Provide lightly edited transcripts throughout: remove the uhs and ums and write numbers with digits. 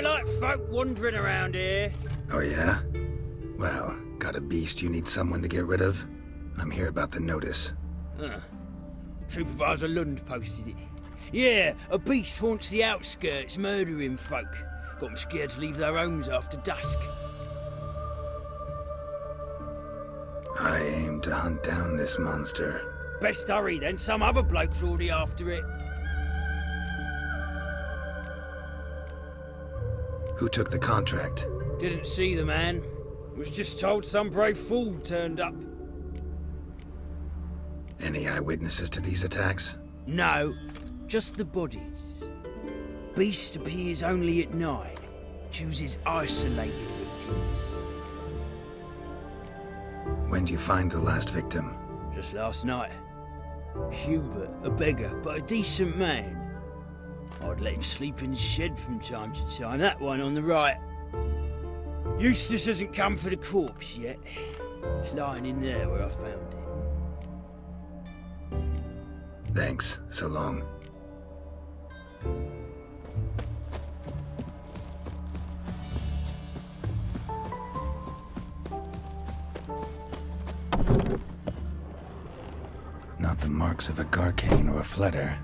Look like folk wandering around here. Oh yeah? Well, got a beast you need someone to get rid of? I'm here about the notice. Supervisor Lund posted it. Yeah, a beast haunts the outskirts, murdering folk. Got them scared to leave their homes after dusk. I aim to hunt down this monster. Best hurry then, some other bloke's already after it. Who took the contract? Didn't see the man. Was just told some brave fool turned up. Any eyewitnesses to these attacks? No, just the bodies. Beast appears only at night. Chooses isolated victims. When'd you find the last victim? Just last night. Hubert, a beggar, but a decent man. I'd let him sleep in the shed from time to time, that one on the right. Eustace hasn't come for the corpse yet. It's lying in there where I found it. Thanks, so long. Not the marks of a garcane or a fletter.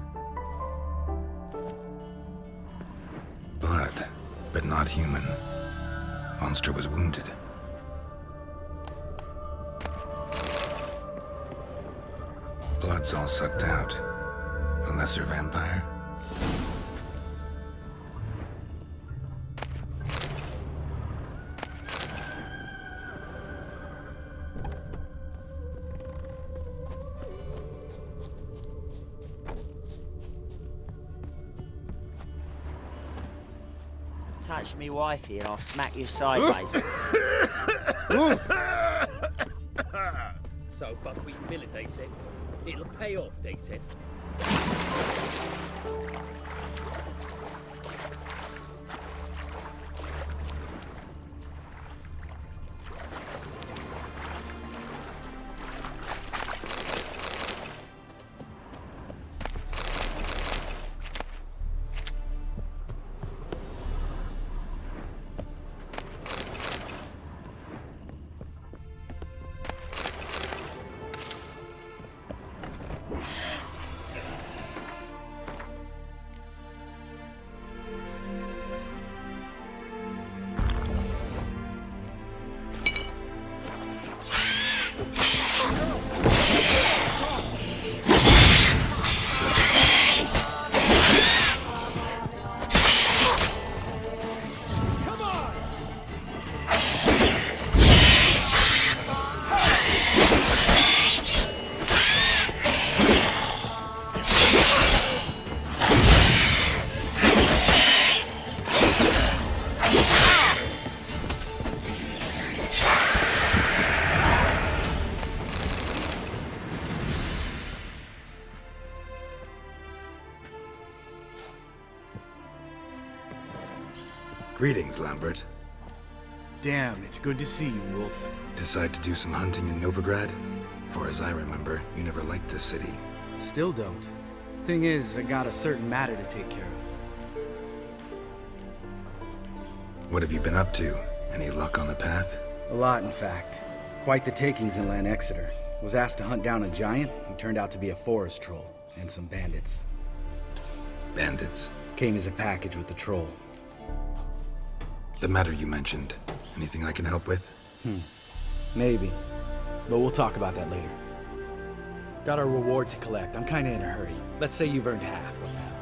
Blood, but not human. Monster was wounded. Blood's all sucked out. A lesser vampire? Touch me wifey and I'll smack you sideways. So buckwheat millet, they said. It'll pay off, they said. Greetings, Lambert. Damn, it's good to see you, Wolf. Decide to do some hunting in Novigrad? For as I remember, you never liked this city. Still don't. Thing is, I got a certain matter to take care of. What have you been up to? Any luck on the path? A lot, in fact. Quite the takings in Lan Exeter. Was asked to hunt down a giant who turned out to be a forest troll, and some bandits. Bandits? Came as a package with the troll. The matter you mentioned. Anything I can help with? Maybe. But we'll talk about that later. Got a reward to collect. I'm kinda in a hurry. Let's say you've earned half. What the hell?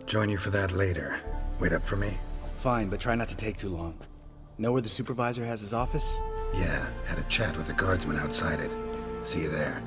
Join you for that later. Wait up for me? Fine, but try not to take too long. Know where the supervisor has his office? Yeah, had a chat with the guardsman outside it. See you there.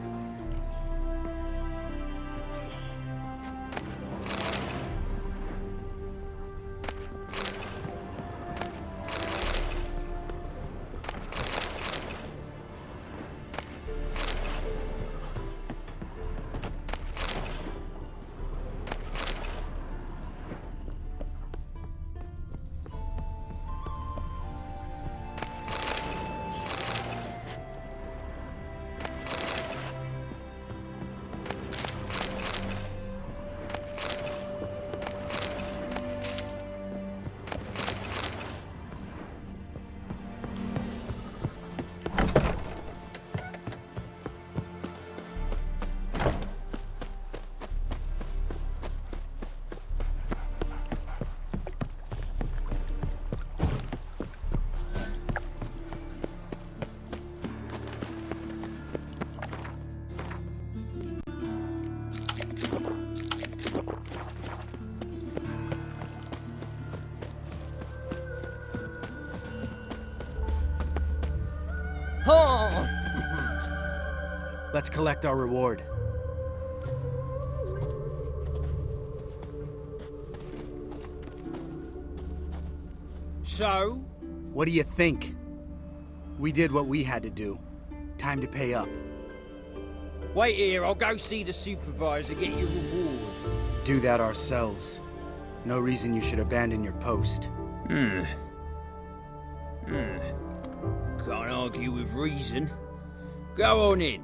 Let's collect our reward. So? What do you think? We did what we had to do. Time to pay up. Wait here, I'll go see the supervisor, get your reward. Do that ourselves. No reason you should abandon your post. Can't argue with reason. Go on in.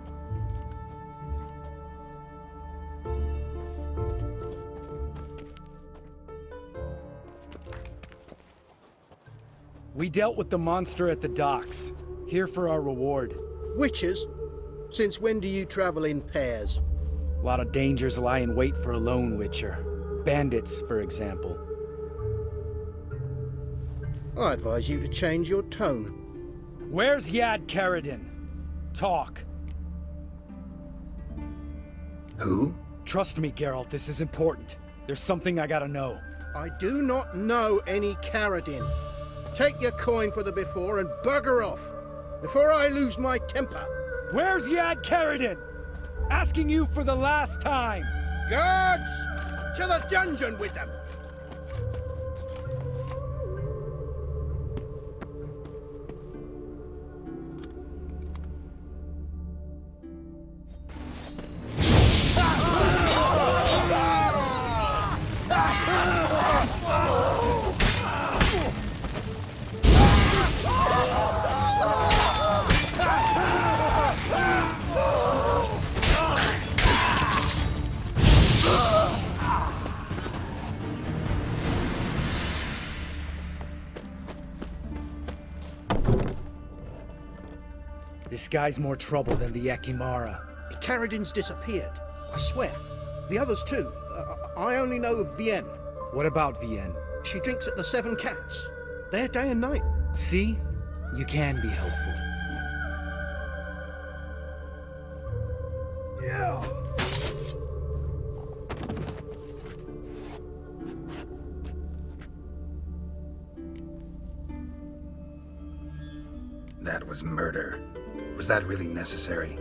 We dealt with the monster at the docks. Here for our reward. Witches? Since when do you travel in pairs? A lot of dangers lie in wait for a lone witcher. Bandits, for example. I advise you to change your tone. Where's H.l.a.k.b.r? Talk. Who? Trust me, Geralt, this is important. There's something I gotta know. I do not know any Caradin. Take your coin for the before and bugger off, before I lose my temper. Where's H.l.a.k.b.r? Asking you for the last time. Guards! To the dungeon with them! This guy's more trouble than the Ekimara. Caradin's disappeared. I swear. The others too. I only know of Vienne. What about Vienne? She drinks at the Seven Cats. There day and night. See? You can be helpful. Yeah. That was murder. Was that really necessary?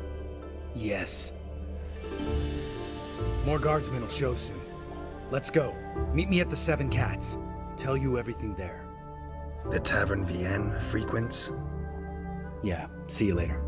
Yes. More guardsmen will show soon. Let's go. Meet me at the Seven Cats. Tell you everything there. The Tavern Vienne frequents? Yeah, see you later.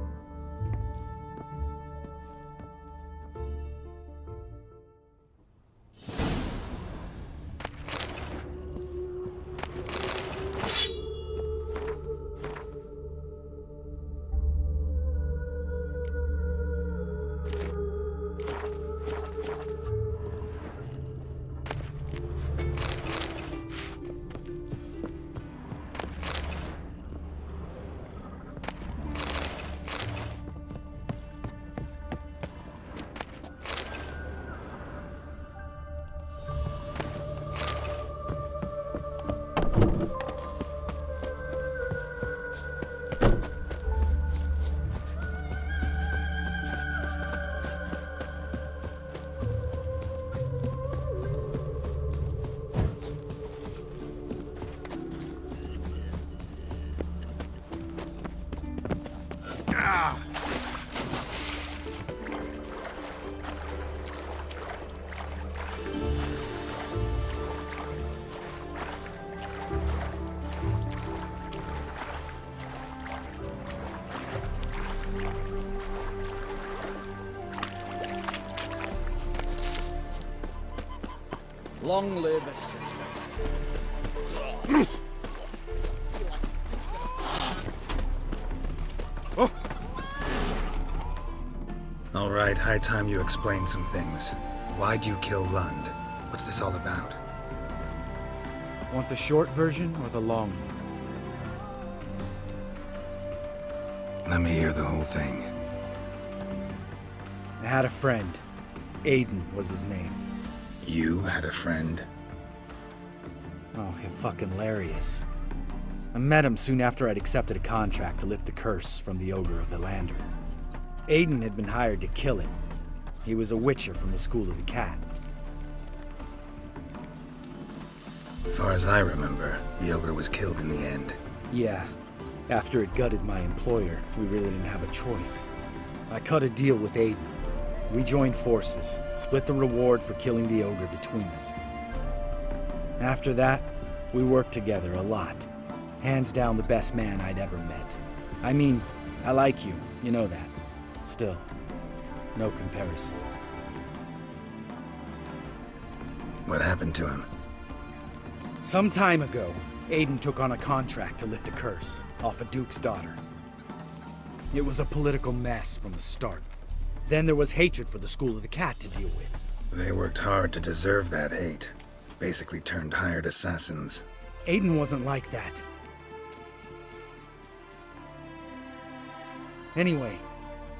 Long live H.l.a.k.b.r. All right, high time you explain some things. Why'd you kill Lund? What's this all about? Want the short version or the long one? Let me hear the whole thing. I had a friend. Aiden was his name. You had a friend? Oh, you're fucking hilarious. I met him soon after I'd accepted a contract to lift the curse from the Ogre of H.l.a.k.b.r. Aiden had been hired to kill him. He was a witcher from the School of the Cat. As far as I remember, the ogre was killed in the end. Yeah, after it gutted my employer, we really didn't have a choice. I cut a deal with Aiden. We joined forces, split the reward for killing the ogre between us. After that, we worked together a lot. Hands down the best man I'd ever met. I mean, I like you, you know that. Still, no comparison. What happened to him? Some time ago, Aiden took on a contract to lift a curse off a duke's daughter. It was a political mess from the start. Then there was hatred for the School of the Cat to deal with. They worked hard to deserve that hate. Basically turned hired assassins. Aiden wasn't like that. Anyway,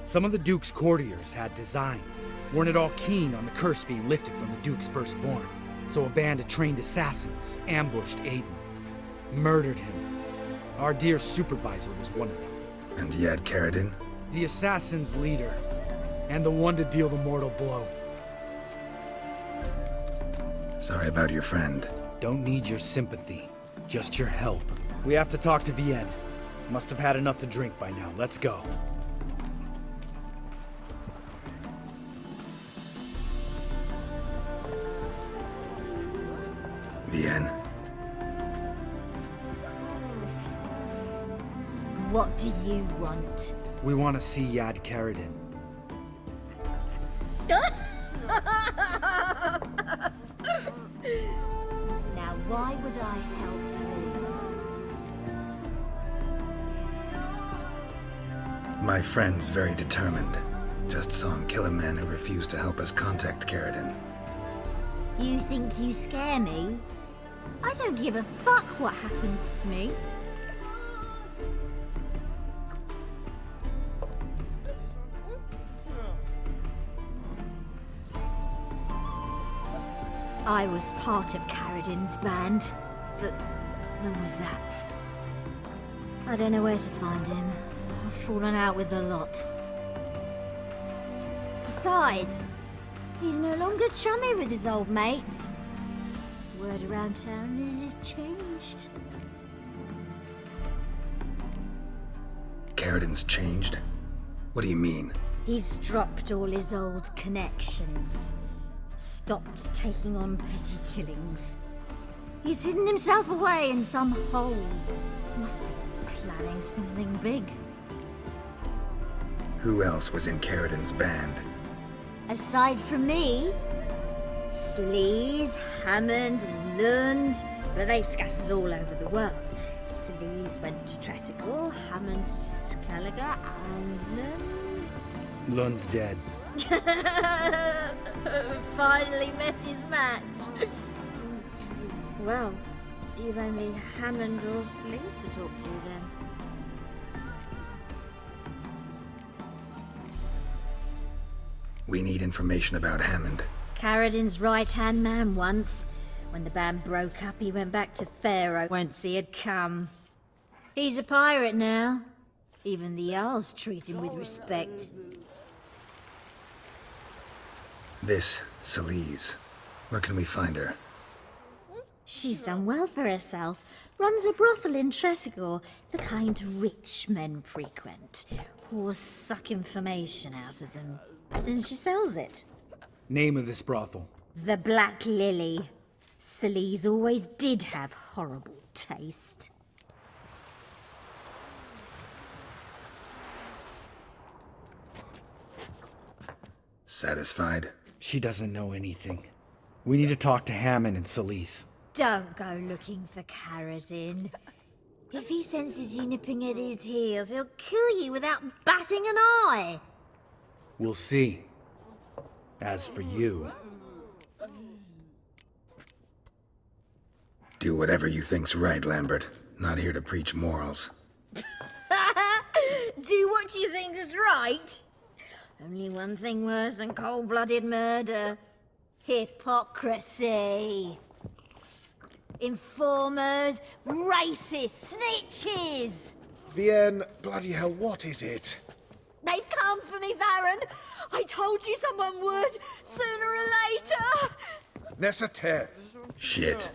some of the Duke's courtiers had designs. Weren't at all keen on the curse being lifted from the Duke's firstborn. So a band of trained assassins ambushed Aiden. Murdered him. Our dear supervisor was one of them. And you had Carradine? The assassin's leader. And the one to deal the mortal blow. Sorry about your friend. Don't need your sympathy. Just your help. We have to talk to Vienne. Must have had enough to drink by now. Let's go. Vienne? What do you want? We want to see Yad Carradine. Now, why would I help you? My friend's very determined. Just saw him kill a man who refused to help us contact Carradine. You think you scare me? I don't give a fuck what happens to me. I was part of Carradine's band, but when was that? I don't know where to find him. I've fallen out with the lot. Besides, he's no longer chummy with his old mates. Word around town is he's changed. Carradine's changed? What do you mean? He's dropped all his old connections. Stopped taking on petty killings. He's hidden himself away in some hole. Must be planning something big. Who else was in Carradine's band? Aside from me, Sleaze, Hammond and Lund, but they've scattered all over the world. Sleaze went to Tretigor, Hammond to Skellige, and Lund... Lund's dead. Finally met his match. Well, you've only Hammond or Sleaze to talk to then. We need information about Hammond. Carradine's right-hand man once. When the band broke up, he went back to Pharaoh whence he had come. He's a pirate now. Even the Jarls treat him with respect. This, Sleaze. Where can we find her? She's done well for herself. Runs a brothel in Tretigor, the kind rich men frequent. Whores suck information out of them. Then she sells it. Name of this brothel. The Black Lily. Sleaze always did have horrible taste. Satisfied? She doesn't know anything. We need to talk to Hammond and Sleaze. Don't go looking for Carradine. If he senses you nipping at his heels, he'll kill you without batting an eye. We'll see. As for you... Do whatever you think's right, Lambert. Not here to preach morals. Do what you think is right. Only one thing worse than cold-blooded murder. Hypocrisy. Informers, racists, snitches. Vienne, bloody hell, what is it? They've come for me, Varren. I told you someone would, sooner or later. Necessitaire. Shit.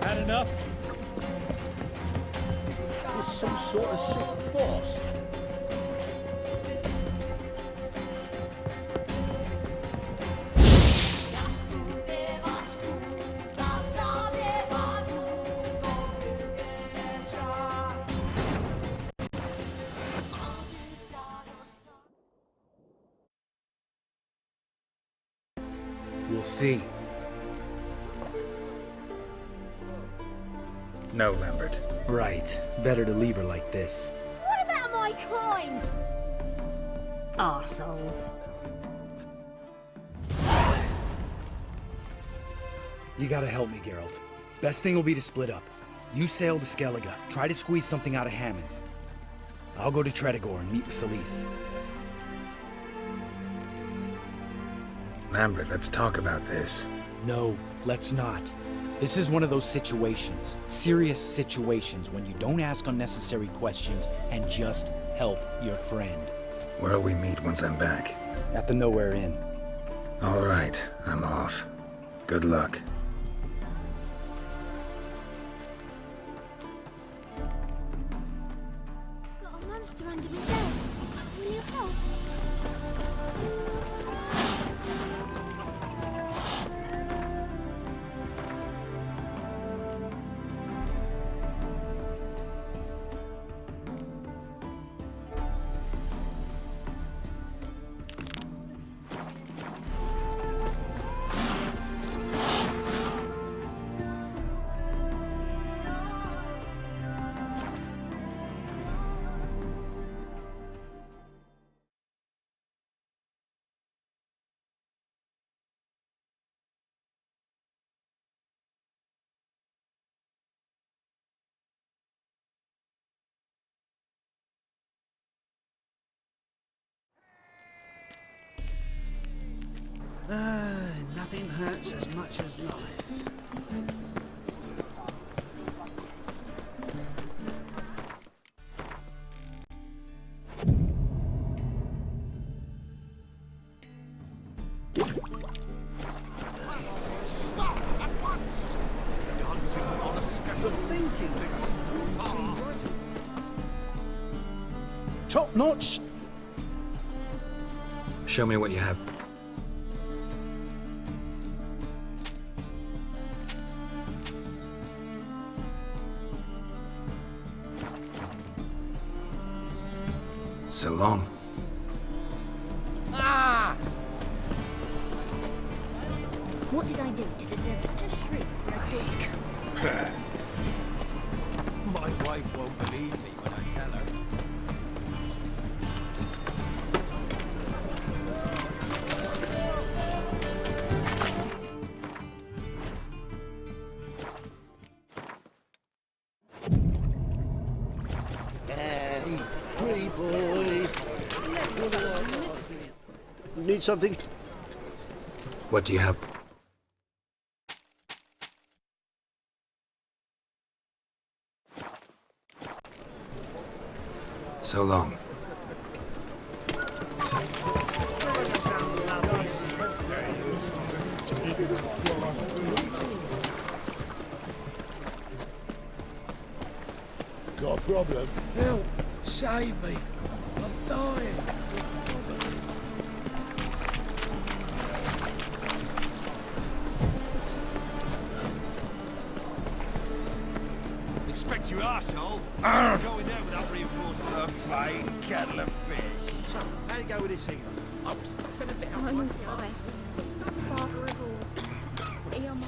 Had enough? There's some sort of sick force. We'll see. No, Lambert. Right. Better to leave her like this. What about my coin? Arseholes. You gotta help me, Geralt. Best thing will be to split up. You sail to Skellige. Try to squeeze something out of Hammond. I'll go to Tredegor and meet with Skellige. Lambert, let's talk about this. No, let's not. This is one of those situations, serious situations, when you don't ask unnecessary questions and just help your friend. Where'll we meet once I'm back? At the Nowhere Inn. All right, I'm off. Good luck. Got a monster under my bed. Will you help? Nothing hurts as much as life. The thinking doesn't seem right. Top notch. Show me what you have. So long. What did I do to deserve such a shriek for a dick? My wife won't believe me when I tell her. Hey, pretty boy. Need something? What do you have? So long. Got a problem? Help! Save me! I'm dying! Inspect you arsehole! Go in there without reinforcement. A flying kettle of fish. So, how'd it go with this thing? I was having a bit of Time of fight. Father of all. Eon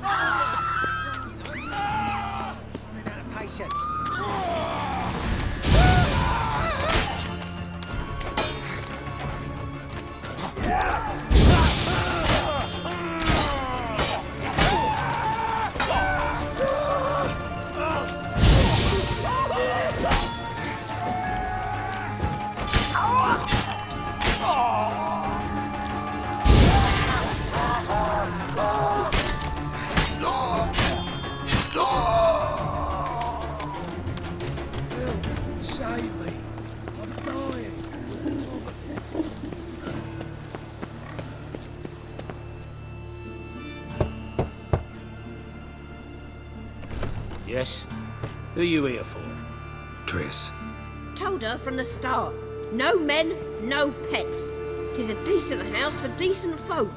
Yes? Who are you here for? Triss. Told her from the start. No men, no pets. 'Tis a decent house for decent folk.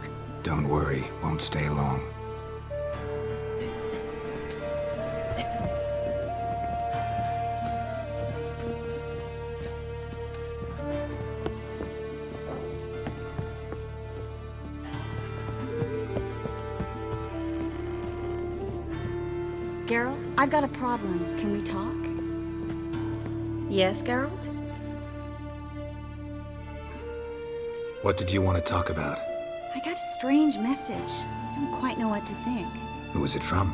Don't worry, won't stay long. Geralt, I've got a problem. Can we talk? Yes, Geralt? What did you want to talk about? I got a strange message. I don't quite know what to think. Who was it from?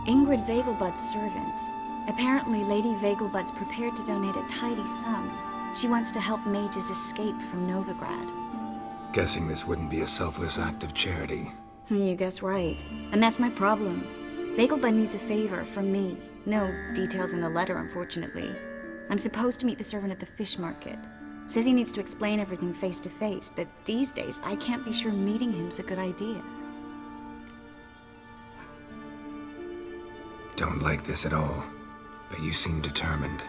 Ingrid Vegelbud's servant. Apparently, Lady Vegelbud's prepared to donate a tidy sum. She wants to help mages escape from Novigrad. Guessing this wouldn't be a selfless act of charity. You guess right. And that's my problem. Vegelbud needs a favor from me. No details in the letter, unfortunately. I'm supposed to meet the servant at the fish market. Says he needs to explain everything face to face, but these days I can't be sure meeting him's a good idea. Don't like this at all, but you seem determined.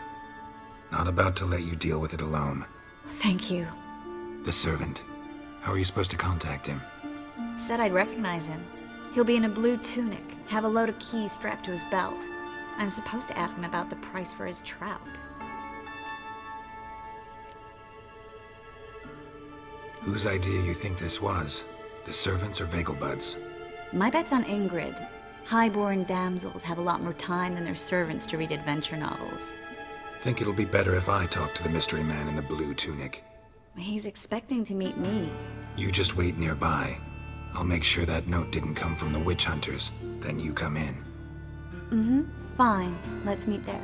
Not about to let you deal with it alone. Thank you. The servant. How are you supposed to contact him? Said I'd recognize him. He'll be in a blue tunic, have a load of keys strapped to his belt. I'm supposed to ask him about the price for his trout. Whose idea you think this was? The servants or Vegelbud's? My bet's on Ingrid. High-born damsels have a lot more time than their servants to read adventure novels. Think it'll be better if I talk to the mystery man in the blue tunic. He's expecting to meet me. You just wait nearby. I'll make sure that note didn't come from the witch hunters. Then you come in. Mm-hmm. Fine. Let's meet there.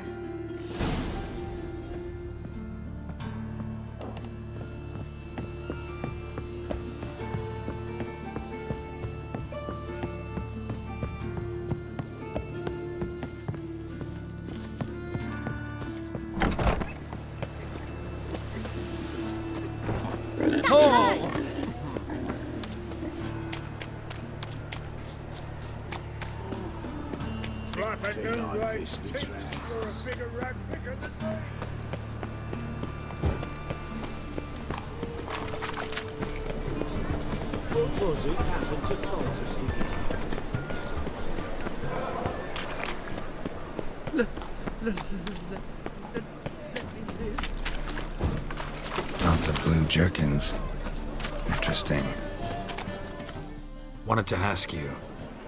What was it happened to Fontus again? Lots of blue jerkins. Interesting. Wanted to ask you.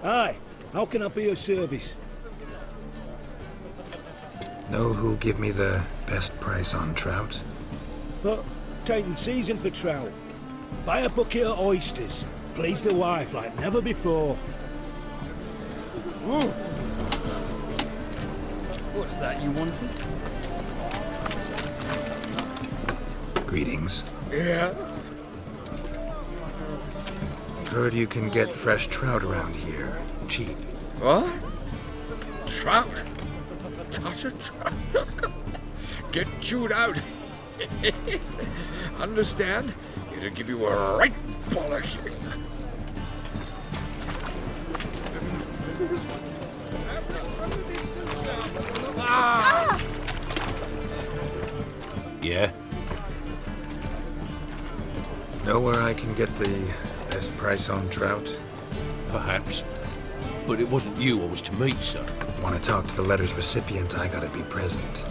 Aye, how can I be of service? Know who'll give me the best price on trout? But taking season for trout. Buy a bucket of oysters. Please the wife like never before. Ooh. What's that you wanted? Greetings. Yeah? Heard you can get fresh trout around here. Cheap. What? Trout? Touch a trout? Get chewed out. Understand? It'll give you a right bollocking. Ah! Yeah? Know where I can get the best price on trout? Perhaps. But it wasn't you I was to meet, sir. Want to talk to the letter's recipient, I gotta be present.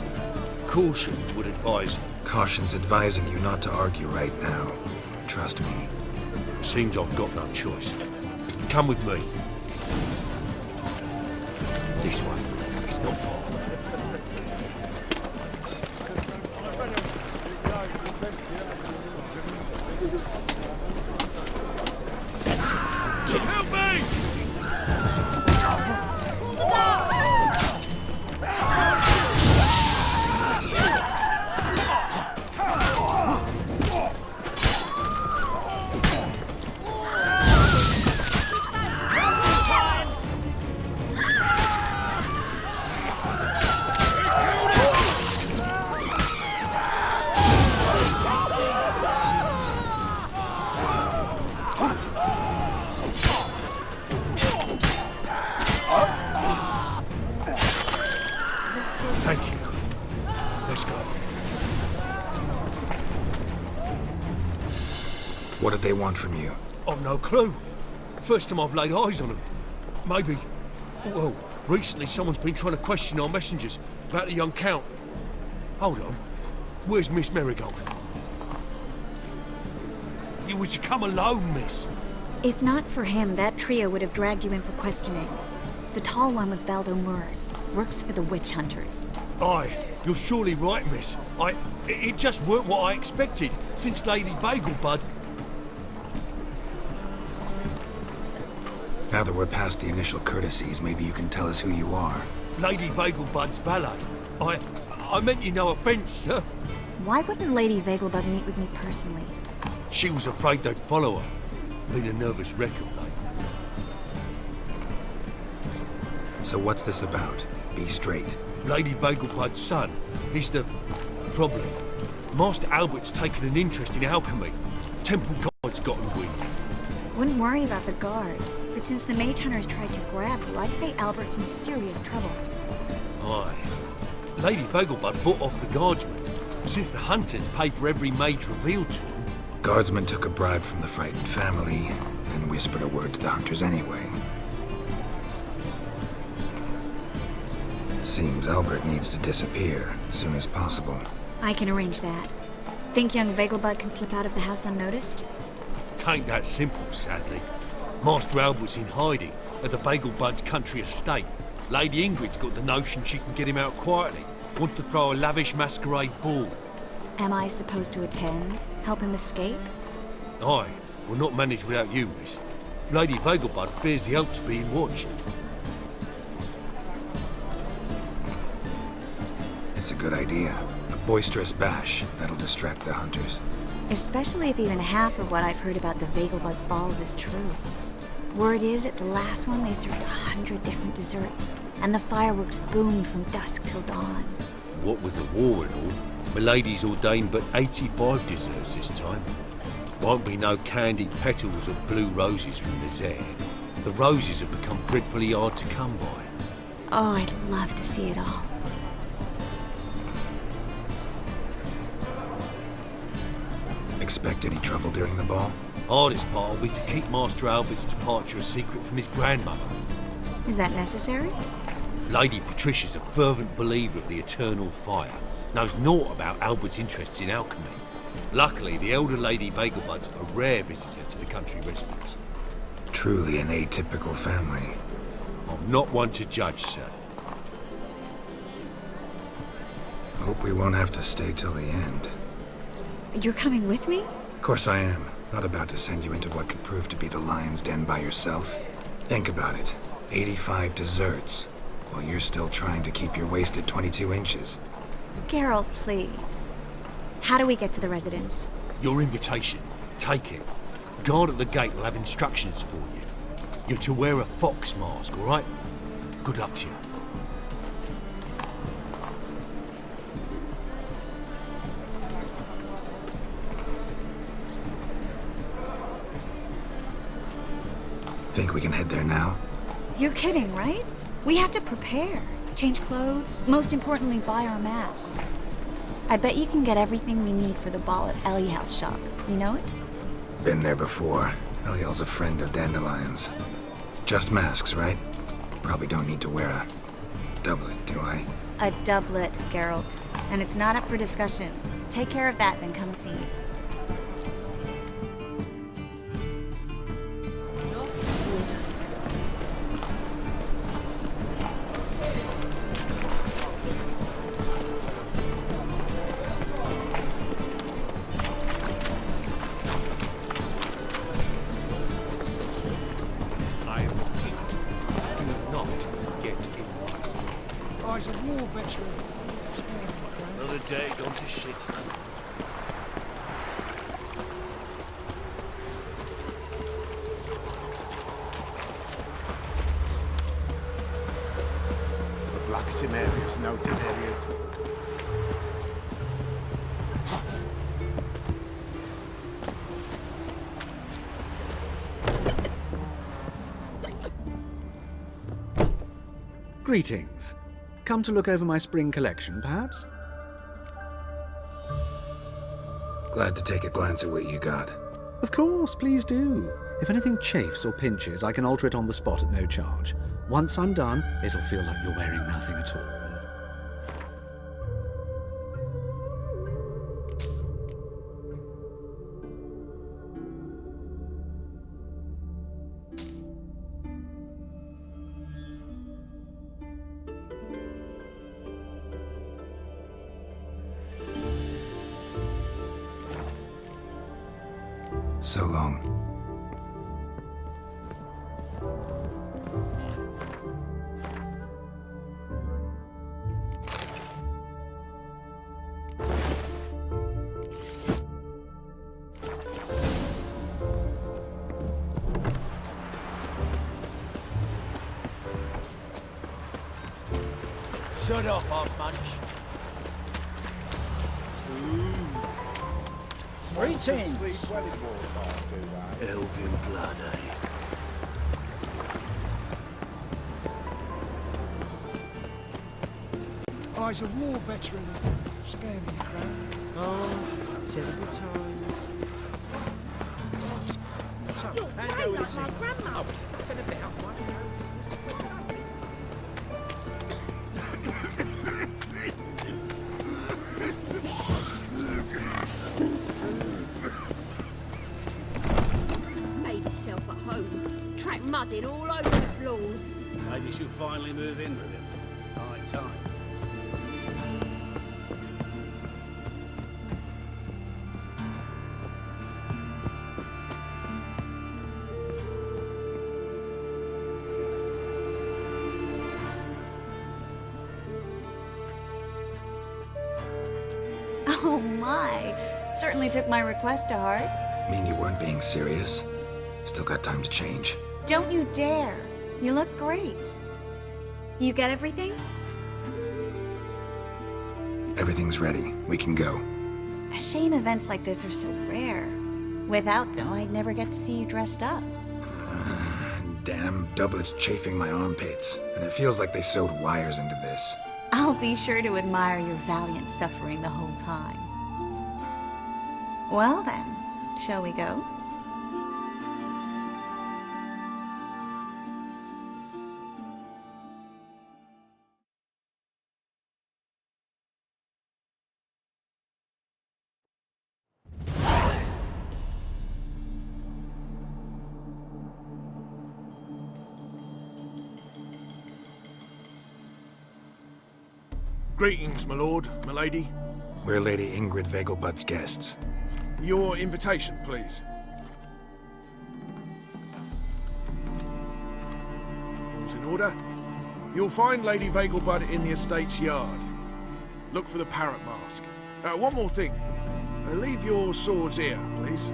Caution would advise. Caution's advising you not to argue right now. Trust me. Seems I've got no choice. Come with me. This way. It's not far. That's it. Get help me! they want from you? I've no clue. First time I've laid eyes on them. Maybe... Well, recently someone's been trying to question our messengers about the young Count. Hold on. Where's Miss Marigold? You was to come alone, miss. If not for him, that trio would have dragged you in for questioning. The tall one was Valdo Muris, works for the witch hunters. Aye, you're surely right, miss. It just weren't what I expected, since Lady Bagelbud... Now that we're past the initial courtesies, maybe you can tell us who you are. Lady Bagelbud's valet. I meant you no offence, sir. Why wouldn't Lady Vegelbud meet with me personally? She was afraid they'd follow her. Been a nervous wreck of late. So what's this about? Be straight. Lady Vegelbud's son. He's the problem. Master Albert's taken an interest in alchemy. Temple Guard's gotten wind. Wouldn't worry about the guard, but since the mage hunters tried to grab you, I'd say Albert's in serious trouble. Aye. Lady Vegelbud bought off the guardsmen, since the hunters pay for every mage revealed to them. Guardsmen took a bribe from the frightened family, then whispered a word to the hunters anyway. Seems Albert needs to disappear as soon as possible. I can arrange that. Think young Vegelbud can slip out of the house unnoticed? Tain't that simple, sadly. Master Albert's in hiding at the Vegelbud's country estate. Lady Ingrid's got the notion she can get him out quietly. Wants to throw a lavish masquerade ball. Am I supposed to attend? Help him escape? Aye, we'll not manage without you, miss. Lady Vegelbud fears the Alps being watched. It's a good idea. A boisterous bash that'll distract the hunters. Especially if even half of what I've heard about the Vegelbud's balls is true. Word is, at the last one they served 100 different desserts, and the fireworks boomed from dusk till dawn. What with the war and all, Milady's ordained but 85 desserts this time. Won't be no candied petals or blue roses from the Zed. The roses have become dreadfully hard to come by. Oh, I'd love to see it all. Expect any trouble during the ball? Hardest part will be to keep Master Albert's departure a secret from his grandmother. Is that necessary? Lady Patricia's a fervent believer of the eternal fire. Knows naught about Albert's interests in alchemy. Luckily, the elder Lady Vegelbud's a rare visitor to the country residence. Truly an atypical family. I'm not one to judge, sir. Hope we won't have to stay till the end. You're coming with me? Of course I am. Not about to send you into what could prove to be the lion's den by yourself. Think about it. 85 desserts, while you're still trying to keep your waist at 22 inches. Geralt, please. How do we get to the residence? Your invitation. Take it. Guard at the gate will have instructions for you. You're to wear a fox mask, all right? Good luck to you. Think we can head there now? You're kidding, right? We have to prepare. Change clothes, most importantly, buy our masks. I bet you can get everything we need for the ball at H.l.a.k.b.r's shop. You know it? Been there before. Eliel's a friend of Dandelion's. Just masks, right? Probably don't need to wear a doublet, do I? A doublet, Geralt. And it's not up for discussion. Take care of that, then come and see me. He's a war veteran. Another day gone to shit. The Black Temeria's no Temeria too. Greetings. Come to look over my spring collection, perhaps? Glad to take a glance at what you got. Of course, please do. If anything chafes or pinches, I can alter it on the spot at no charge. Once I'm done, it'll feel like you're wearing nothing at all. So long. Shut off, Arse Munch. Greetings. Elven blood, eh? I was a war veteran. Spare me, Crown. Oh, typical times. You're way like my grandma. I was laughing a bit up my business to quit something. Made herself at home. Track mud in all over the floors. Maybe she'll finally move in with him. High time. Oh my. Certainly took my request to heart. Mean you weren't being serious? Still got time to change. Don't you dare. You look great. You get everything? Everything's ready. We can go. A shame events like this are so rare. Without them, I'd never get to see you dressed up. Damn doublet's chafing my armpits, and it feels like they sewed wires into this. I'll be sure to admire your valiant suffering the whole time. Well then, shall we go? Greetings, my lord, my lady. We're Lady Ingrid Vegelbud's guests. Your invitation, please. All's in order. You'll find Lady Vegelbud in the estate's yard. Look for the parrot mask. One more thing. Leave your swords here, please.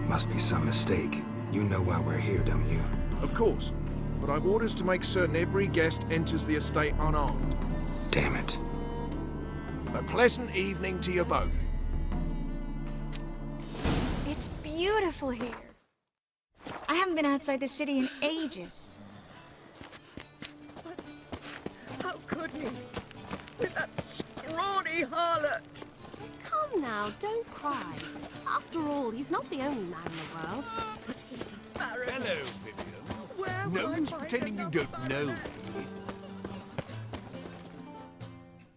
Must be some mistake. You know why we're here, don't you? Of course. But I've orders to make certain every guest enters the estate unarmed. Damn it. A pleasant evening to you both. It's beautiful here. I haven't been outside the city in ages. How could he? With that scrawny harlot! Come now, don't cry. After all, he's not the only man in the world. But he's a baron. Hello, Vivian. Where No will I use find pretending you another? don't know me.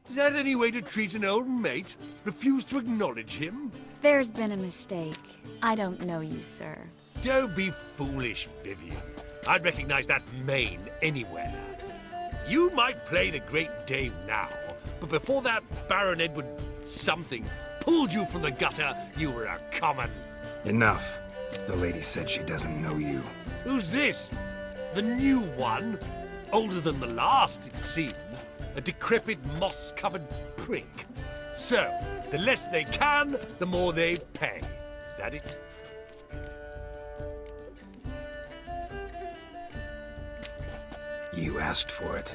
Is that any way to treat an old mate? Refuse to acknowledge him? There's been a mistake. I don't know you, sir. Don't be foolish, Vivian. I'd recognize that mane anywhere. You might play the Great Dame now, but before that Baron Edward something pulled you from the gutter, you were a common. Enough. The lady said she doesn't know you. Who's this? The new one? Older than the last, it seems. A decrepit, moss-covered prick. So, the less they can, the more they pay. Is that it? You asked for it.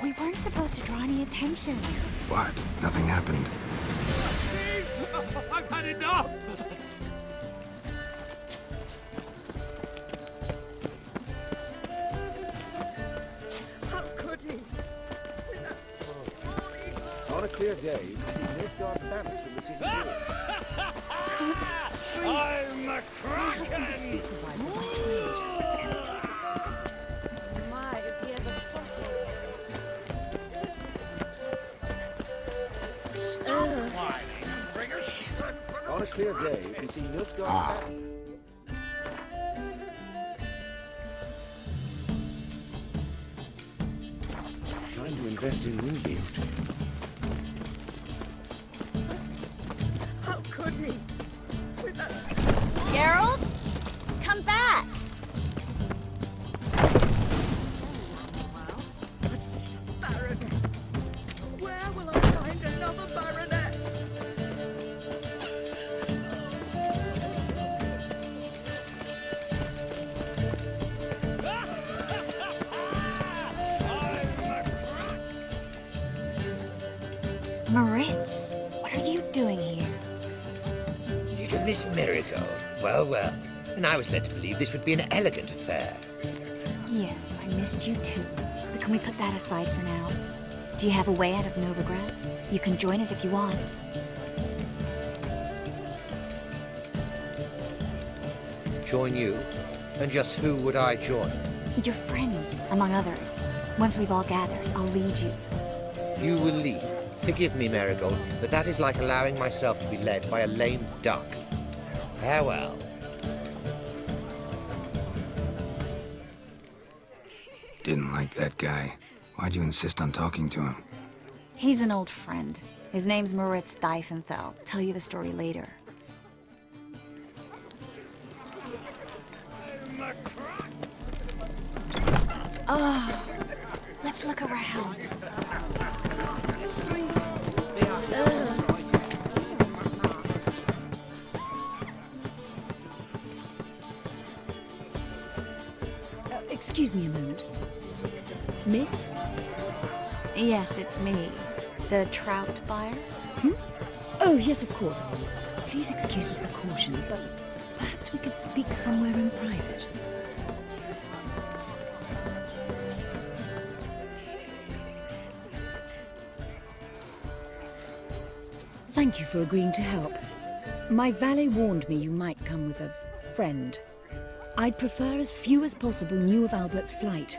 We weren't supposed to draw any attention. What? Nothing happened. See? I've had enough! How could he? With that On a clear day, you can see Novigrad banners from the city wall. I'm a My cracker! husband's a supervisor by trade. My, is he ever sorted? On a clear day, you can see Novigrad banners. Trying to invest in rubies. How could he? With that Geralt, come back. baronet. Where will I find another baronet? Moritz, what are you doing here? Little Miss Marigold. Well, well. And I was led to believe this would be an elegant affair. Yes, I missed you too. But can we put that aside for now? Do you have a way out of Novigrad? You can join us if you want. Join you? And just who would I join? Your friends, among others. Once we've all gathered, I'll lead you. You will lead. Forgive me, Marigold, but that is like allowing myself to be led by a lame duck. Farewell. Didn't like that guy. Why'd you insist on talking to him? He's an old friend. His name's Moritz Diefenthal. Tell you the story later. Oh, let's look around. Excuse me a moment. Miss? Yes, it's me. The trout buyer? Oh, yes, of course. Please excuse the precautions, but perhaps we could speak somewhere in private. Thank you for agreeing to help. My valet warned me you might come with a friend. I'd prefer as few as possible knew of Albert's flight.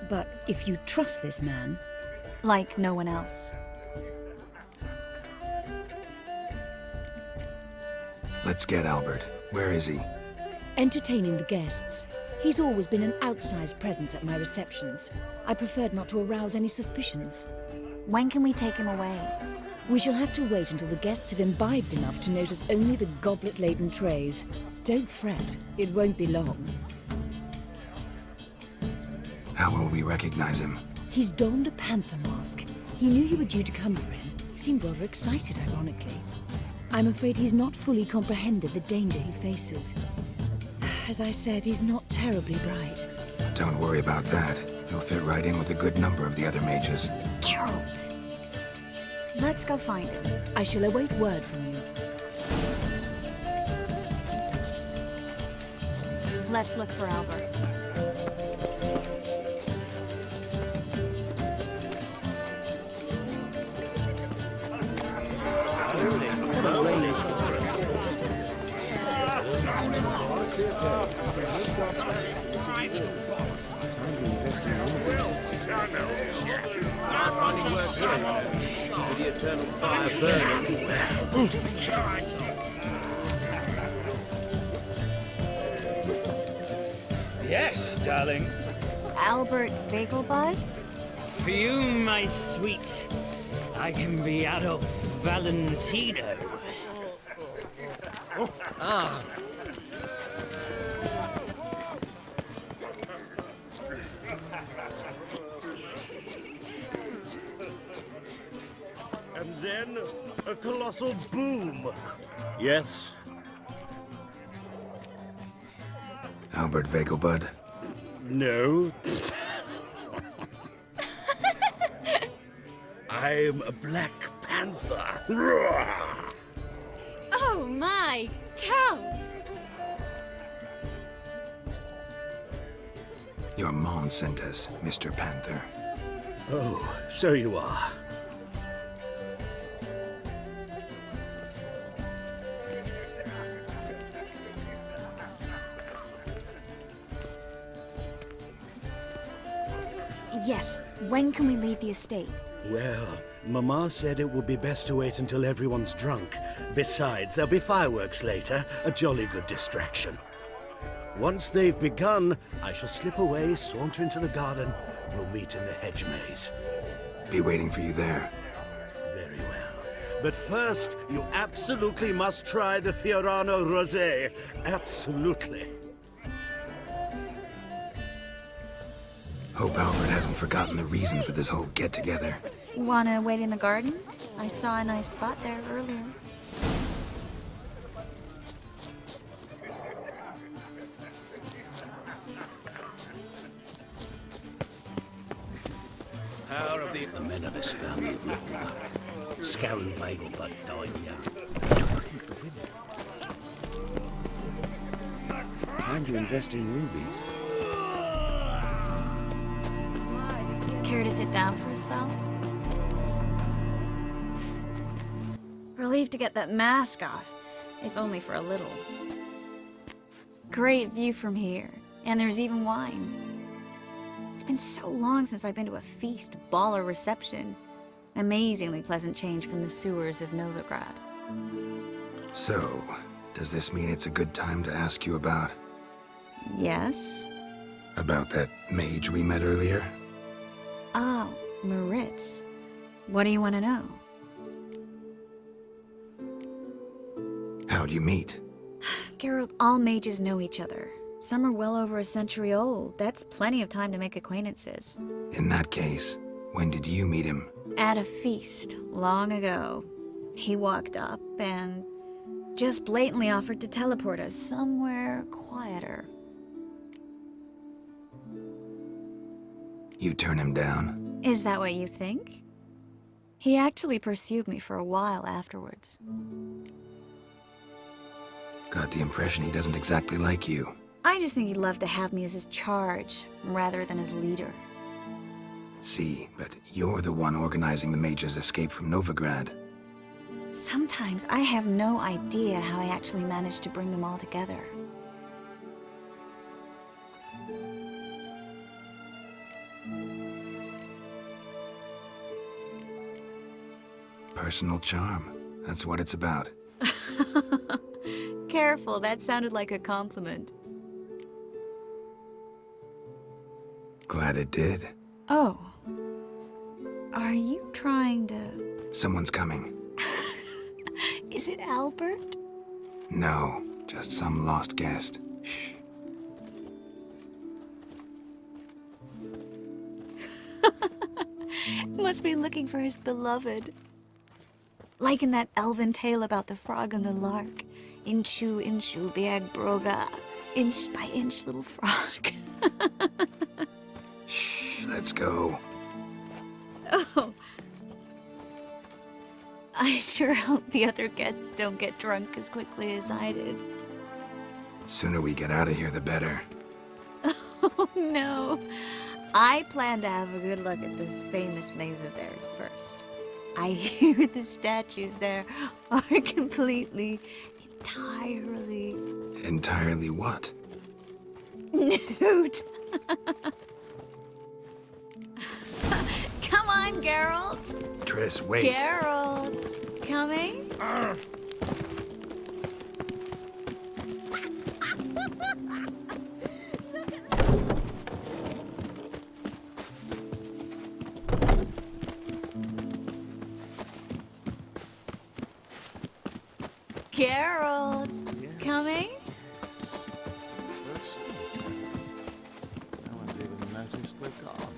But if you trust this man... Like no one else. Let's get Albert. Where is he? Entertaining the guests. He's always been an outsized presence at my receptions. I preferred not to arouse any suspicions. When can we take him away? We shall have to wait until the guests have imbibed enough to notice only the goblet-laden trays. Don't fret, it won't be long. How will we recognize him? He's donned a panther mask. He knew you were due to come for him. Seemed rather excited, ironically. I'm afraid he's not fully comprehended the danger he faces. As I said, he's not terribly bright. Don't worry about that. He'll fit right in with a good number of the other mages. Geralt! Let's go find him. I shall await word from you. Let's look for Albert. The eternal fire burning. Yes, darling. Albert Vegelbud? For you, my sweet, I can be Adolf Valentino. Ah. And then a colossal boom. Yes. Albert Vegelbud? No. I'm a Black Panther. Oh my, Count! Your mom sent us, Mr. Panther. Oh, so you are. Yes, when can we leave the estate? Well, Mama said it would be best to wait until everyone's drunk. Besides, there'll be fireworks later, a jolly good distraction. Once they've begun, I shall slip away, saunter into the garden. We'll meet in the hedge maze. Be waiting for you there. Very well. But first, you absolutely must try the Fiorano Rosé. Absolutely. Hope Albert hasn't forgotten the reason for this whole get-together. Wanna wait in the garden? I saw a nice spot there earlier. How have the men of this family have looked back? Scowen Vegelbud died young. Time to invest in rubies. Care to sit down for a spell? Relieved to get that mask off, if only for a little. Great view from here, and there's even wine. It's been so long since I've been to a feast, ball, or reception. Amazingly pleasant change from the sewers of Novigrad. So, does this mean it's a good time to ask you about... Yes? About that mage we met earlier? Oh, Maritz. What do you want to know? How'd you meet? Geralt, all mages know each other. Some are well over a century old. That's plenty of time to make acquaintances. In that case, when did you meet him? At a feast, long ago. He walked up and just blatantly offered to teleport us somewhere quieter. You turn him down? Is that what you think? He actually pursued me for a while afterwards. Got the impression he doesn't exactly like you. I just think he'd love to have me as his charge, rather than his leader. See, but you're the one organizing the mage's escape from Novigrad. Sometimes I have no idea how I actually managed to bring them all together. Personal charm. That's what it's about. Careful, that sounded like a compliment. Glad it did. Oh. Are you trying to... Someone's coming. Is it Albert? No, just some lost guest. Shh. Must be looking for his beloved. Like in that elven tale about the frog and the lark. Inchu, inchu, biag broga. Inch by inch, little frog. Shh, let's go. Oh. I sure hope the other guests don't get drunk as quickly as I did. Sooner we get out of here, the better. Oh, no. I plan to have a good look at this famous maze of theirs first. I hear the statues there are completely, entirely... Entirely what? Nude. Come on, Geralt. Triss, wait. Geralt. Coming? Geralt. Yes. Coming? No one's even noticed we're gone.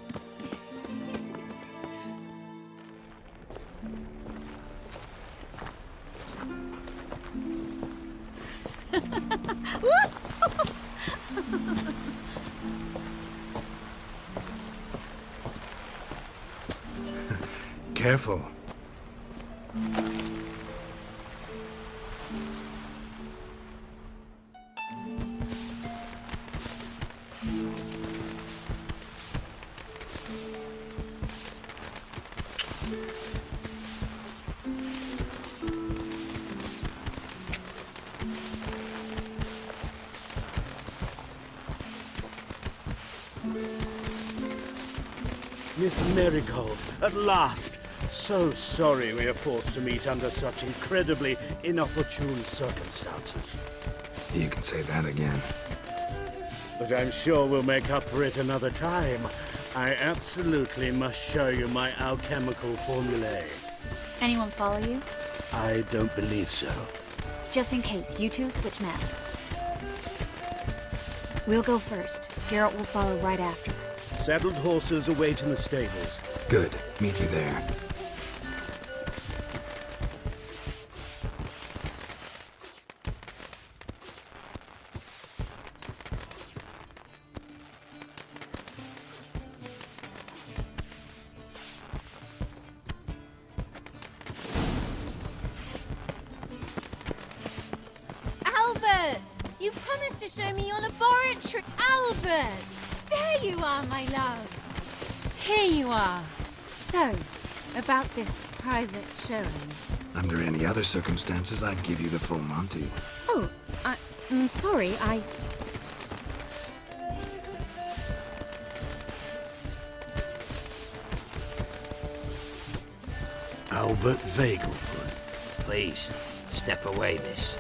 careful. Miss Marigold, at last! So sorry we are forced to meet under such incredibly inopportune circumstances. You can say that again. But I'm sure we'll make up for it another time. I absolutely must show you my alchemical formulae. Anyone follow you? I don't believe so. Just in case, you two switch masks. We'll go first. Garrett will follow right after. Saddled horses await in the stables. Good. Meet you there. Albert! You promised to show me your laboratory. Albert! There you are, my love. Here you are. So, about this private showing. Under any other circumstances, I'd give you the full Monty. Oh, I'm sorry, Albert Vegelbud. Please, step away, miss.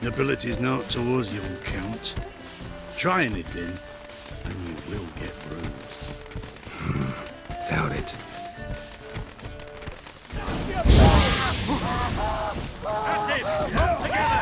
Nobility's not towards you, Count. Try anything, and you will get bruised. Doubt it. That's it! Come together!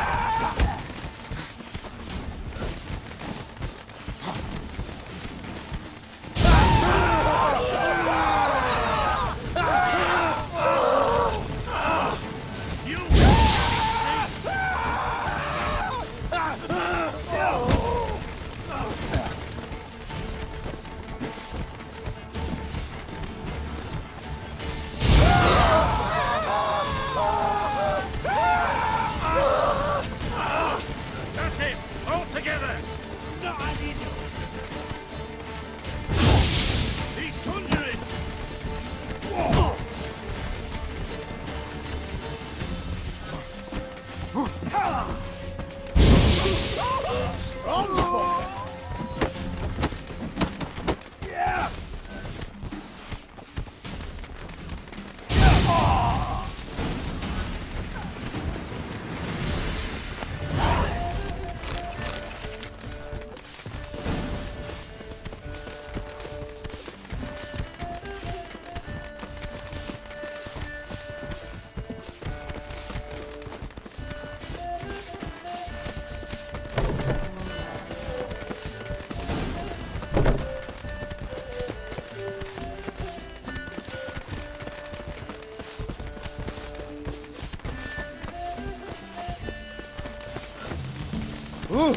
Ooh.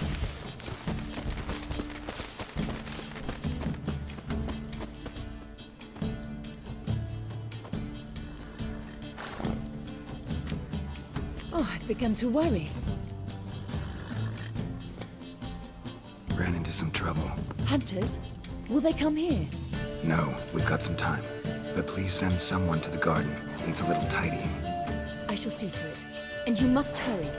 Oh, I'd begun to worry. Ran into some trouble. Hunters? Will they come here? No, we've got some time. But please send someone to the garden. Needs a little tidying. I shall see to it. And you must hurry.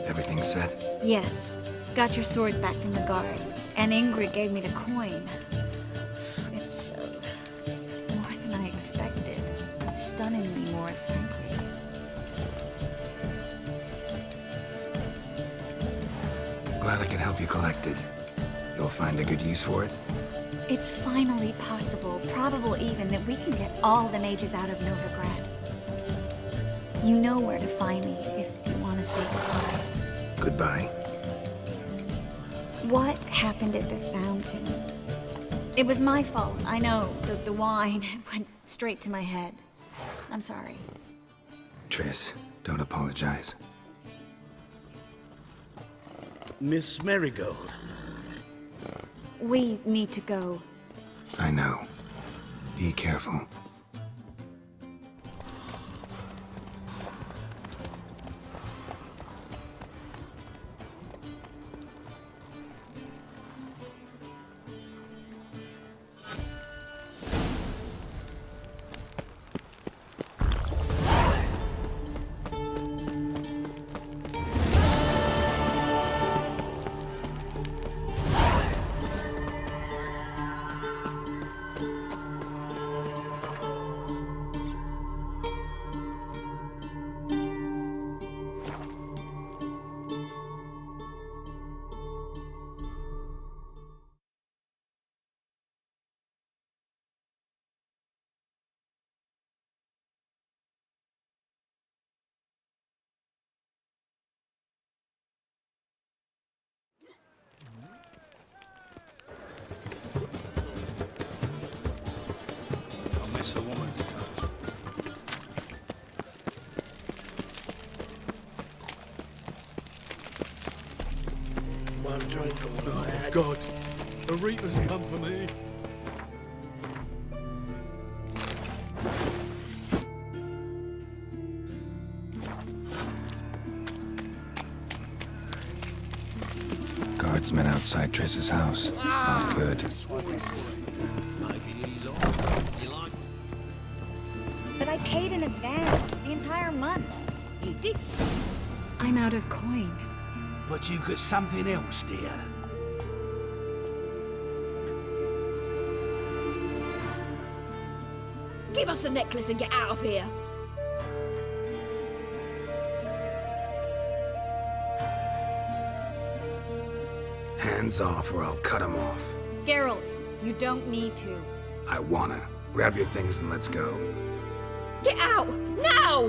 Everything set? Yes. Got your swords back from the guard. And Ingrid gave me the coin. It's more than I expected. Stunningly more, frankly. Glad I could help you collect it. You'll find a good use for it? It's finally possible, probable even, that we can get all the mages out of Novigrad. You know where to find me if you want to say goodbye. Goodbye? What happened at the fountain? It was my fault, I know. The wine went straight to my head. I'm sorry. Triss, don't apologize. Miss Marigold. We need to go. I know. Be careful. I'll miss a woman's touch. One drink all I had. God, the Reaper's come for me. Guardsmen outside Triss's house. Not good. But I paid in advance, the entire month. You did? I'm out of coin. But you've got something else, dear. Give us the necklace and get out of here. Hands off or I'll cut him off. Geralt, you don't need to. I wanna. Grab your things and let's go. Get out! Now!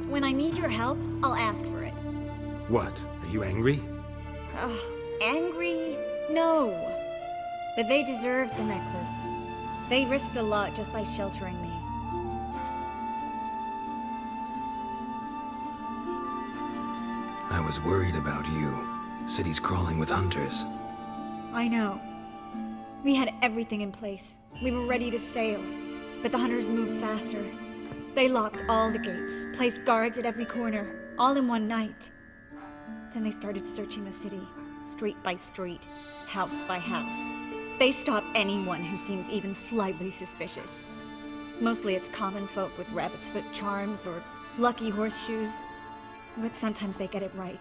When I need your help, I'll ask for it. What? Are you angry? Angry? No. But they deserved the necklace. They risked a lot just by sheltering me. I was worried about you. City's crawling with hunters. I know. We had everything in place. We were ready to sail. But the hunters moved faster. They locked all the gates, placed guards at every corner, all in one night. Then they started searching the city, street by street, house by house. They stop anyone who seems even slightly suspicious. Mostly it's common folk with rabbit's foot charms or lucky horseshoes. But sometimes they get it right.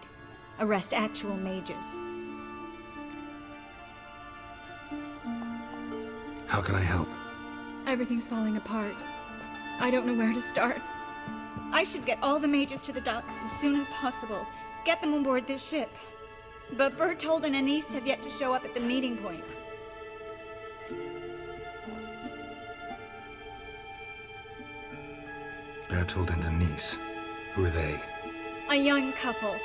Arrest actual mages. How can I help? Everything's falling apart. I don't know where to start. I should get all the mages to the docks as soon as possible. Get them on board this ship. But Bertold and Anise have yet to show up at the meeting point. Bertold and Anise. Who are they? A young couple.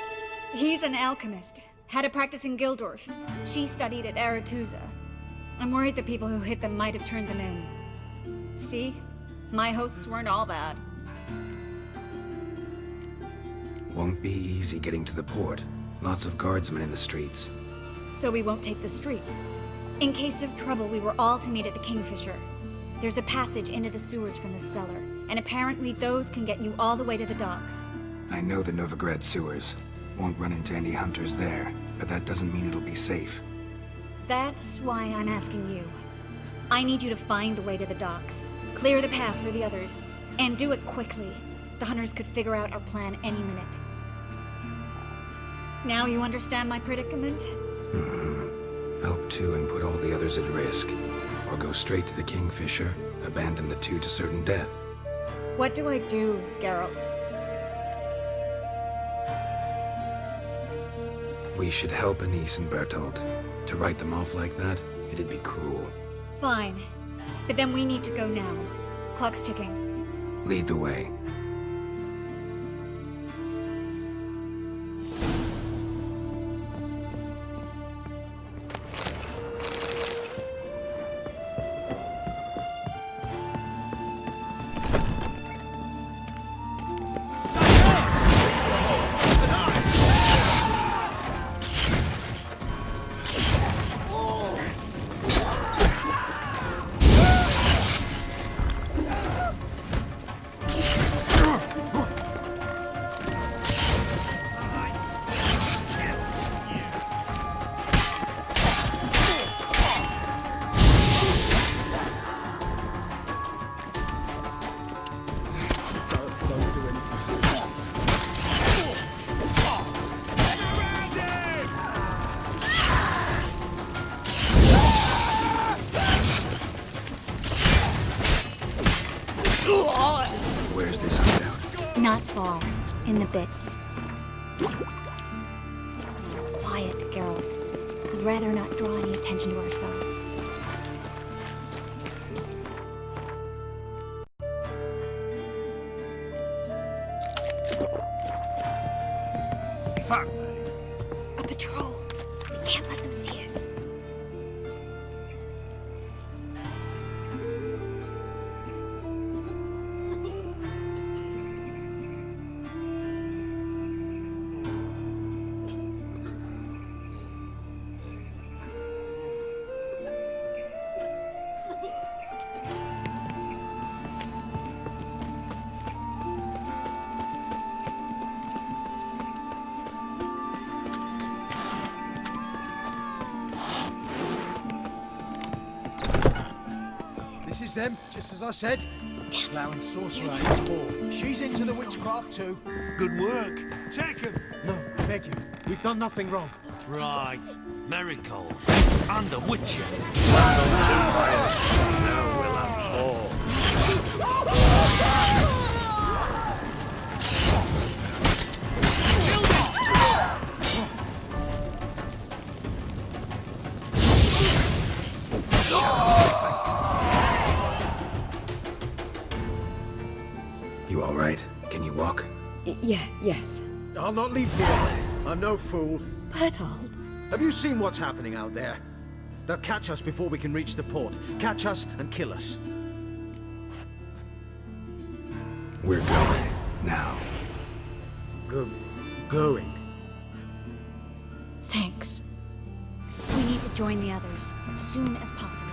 He's an alchemist. Had a practice in Gildorf. She studied at Aretusa. I'm worried the people who hit them might have turned them in. See? My hosts weren't all bad. Won't be easy getting to the port. Lots of guardsmen in the streets. So we won't take the streets. In case of trouble, we were all to meet at the Kingfisher. There's a passage into the sewers from the cellar, and apparently those can get you all the way to the docks. I know the Novigrad sewers. Won't run into any hunters there, but that doesn't mean it'll be safe. That's why I'm asking you. I need you to find the way to the docks, clear the path for the others, and do it quickly. The hunters could figure out our plan any minute. Now you understand my predicament? Help two and put all the others at risk. Or go straight to the Kingfisher, abandon the two to certain death. What do I do, Geralt? We should help Anise and Bertold. To write them off like that, it'd be cruel. Fine. But then we need to go now. Clock's ticking. Lead the way. In the bits. Quiet, Geralt. We'd rather not draw any attention to ourselves. Fuck me. A patrol. We can't let them see us. This is them, just as I said. Allowing sorcerer at all. She's into the witchcraft too. Good work. Take him. No, I beg you. We've done nothing wrong. Right. Marigold. Under Witcher. Now we'll have four. You all right? Can you walk? Yes. I'll not leave here. I'm no fool. Bertold. Have you seen what's happening out there? They'll catch us before we can reach the port. Catch us and kill us. We're going. Now. Going? Thanks. We need to join the others, as soon as possible.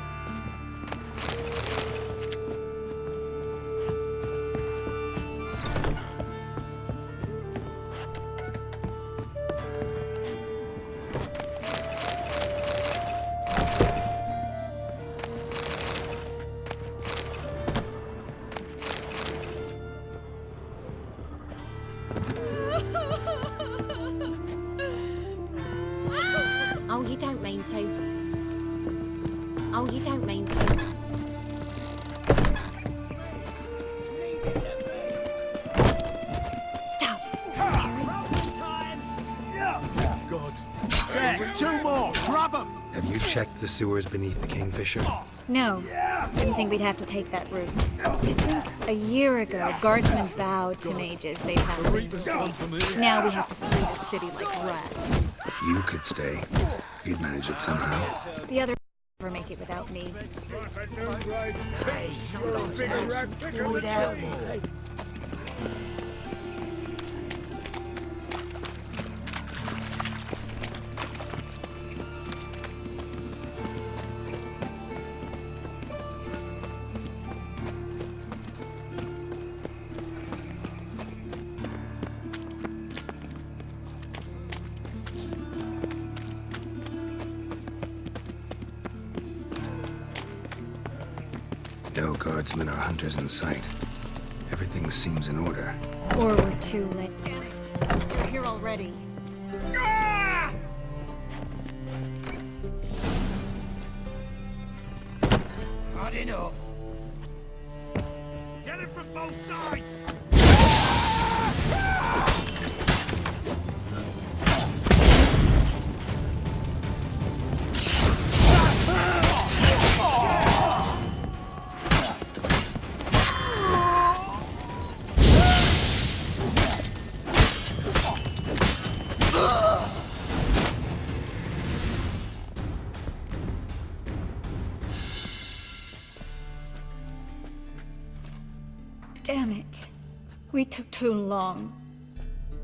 Oh, you don't mean to. Oh, you don't mean to. Stop. God. There, two more. Grab them. Have you checked the sewers beneath the Kingfisher? No. Didn't think we'd have to take that route. To think a year ago, guardsmen bowed to mages they found in the street. Now we have to flee the city like rats. You could stay. You'd manage it somehow. The others will never make it without me. No guardsmen or hunters in sight. Everything seems in order. Or we're too late. Damn it. They're here already. Not enough. Get it from both sides. Damn it. We took too long.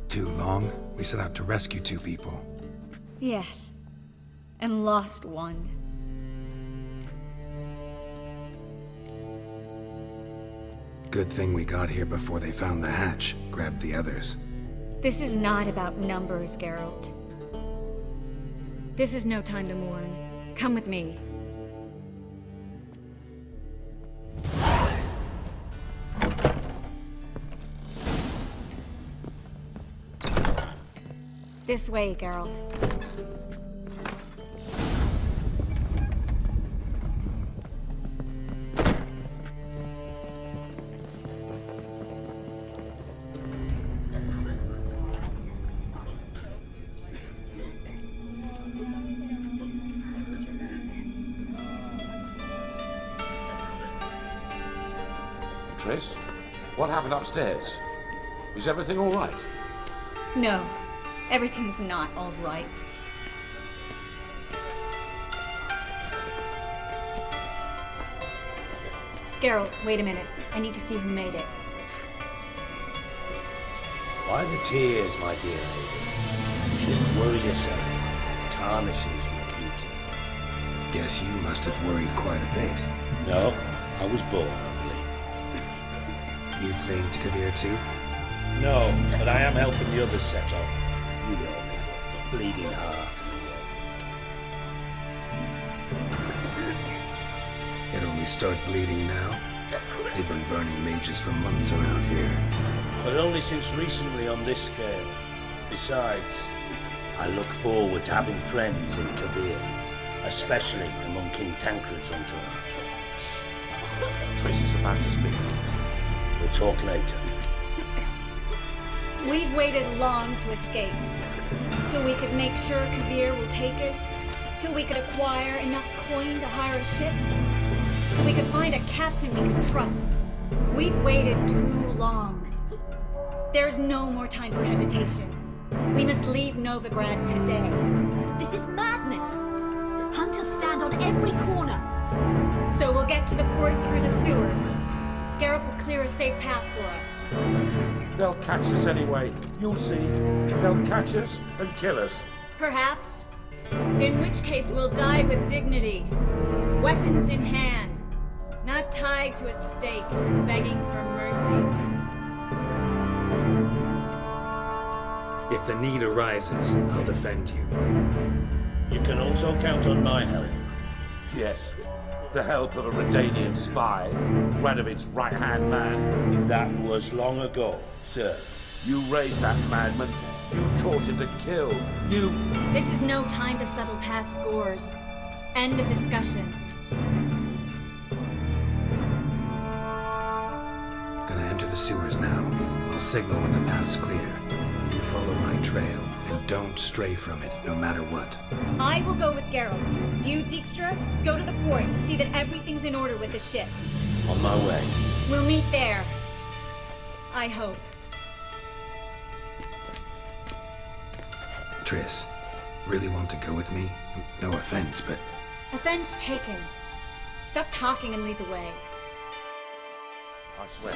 Too long? We set out to rescue two people. Yes. And lost one. Good thing we got here before they found the hatch, grabbed the others. This is not about numbers, Geralt. This is no time to mourn. Come with me. This way, Geralt. Triss? What happened upstairs? Is everything all right? No, everything's not all right. Geralt, wait a minute. I need to see who made it. Why the tears, my dear lady? You shouldn't worry yourself. It tarnishes your beauty. Guess you must have worried quite a bit. No, I was born ugly. You fleeing to K.b.r too? No, but I am helping the others set off. You know me. Bleeding heart. It only start bleeding now? They've been burning mages for months around here. But only since recently on this scale. Besides, I look forward to having friends in K.b.r, especially among King Tancred's entourage. Triss is about to speak. We'll talk later. We've waited long to escape. Till we could make sure K.b.r will take us. Till we could acquire enough coin to hire a ship. Till we could find a captain we could trust. We've waited too long. There's no more time for hesitation. We must leave Novigrad today. This is madness. Hunters stand on every corner. So we'll get to the port through the sewers. Geralt will clear a safe path for us. They'll catch us anyway. You'll see. They'll catch us and kill us. Perhaps. In which case we'll die with dignity. Weapons in hand. Not tied to a stake, begging for mercy. If the need arises, I'll defend you. You can also count on my help. Yes. The help of a Redanian spy, Radovic's right-hand man. That was long ago, sir. You raised that madman. You taught him to kill. You... This is no time to settle past scores. End of discussion. Gonna enter the sewers now. I'll signal when the path's clear. You follow my trail, and don't stray from it, no matter what. I will go with Geralt. You, Dijkstra, go to the port and see that everything's in order with the ship. On my way. We'll meet there. I hope. Triss, really want to go with me? No offense, but... Offense taken. Stop talking and lead the way. I swear.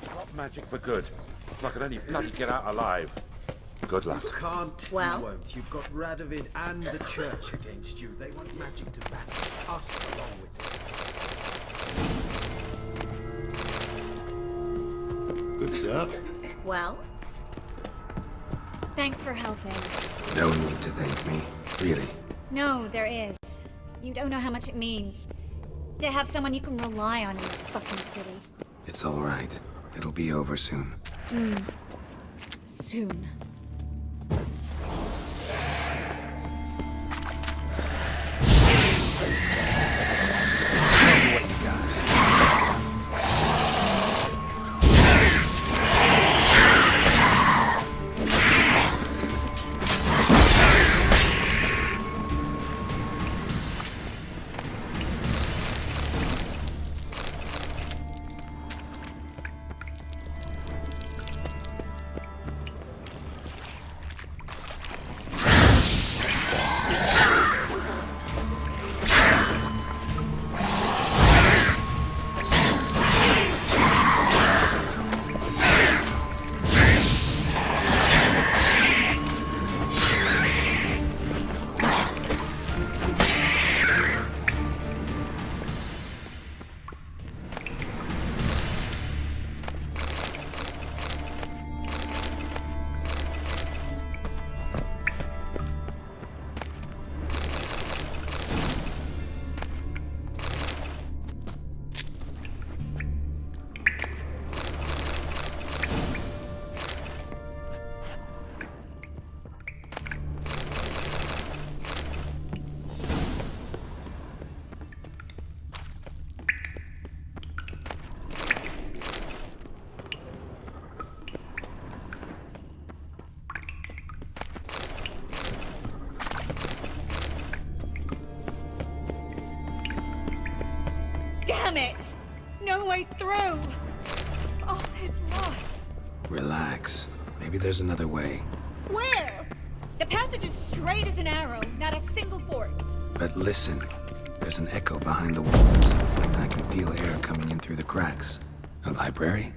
Drop magic for good. If I could only bloody get out alive. Good luck. You can't. Well? You won't. You've got Radovid and the church against you. They want magic to banish us along with it. Good sir. Well? Thanks for helping. No need to thank me. Really. No, there is. You don't know how much it means. To have someone you can rely on in this fucking city. It's all right. It'll be over soon. Soon. Damn it! No way through! All is lost. Relax. Maybe there's another way. Where? The passage is straight as an arrow, not a single fork. But listen. There's an echo behind the walls, and I can feel air coming in through the cracks. A library?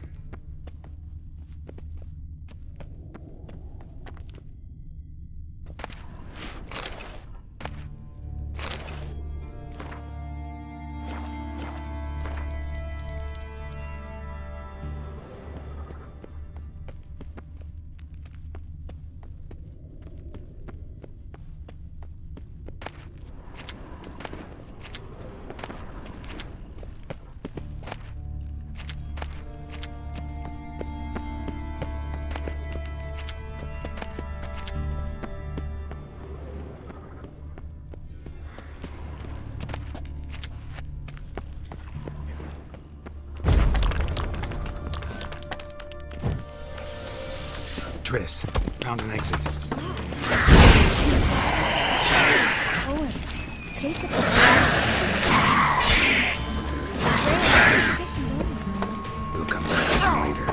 Triss, found an exit. Owen, Jacob. We'll come back later.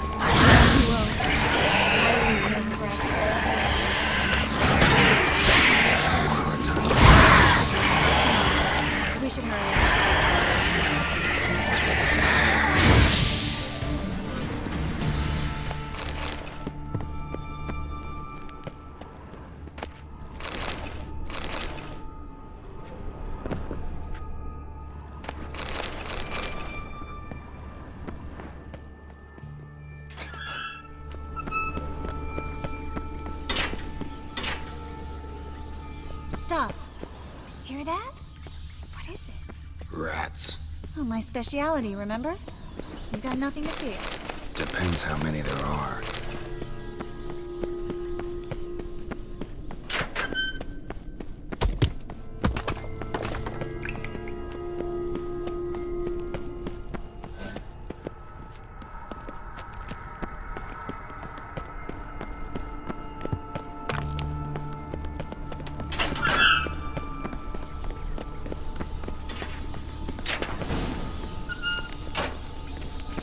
We should hurry. Stop. Hear that? What is it? Rats. Oh, my speciality, remember? You've got nothing to fear. Depends how many there are.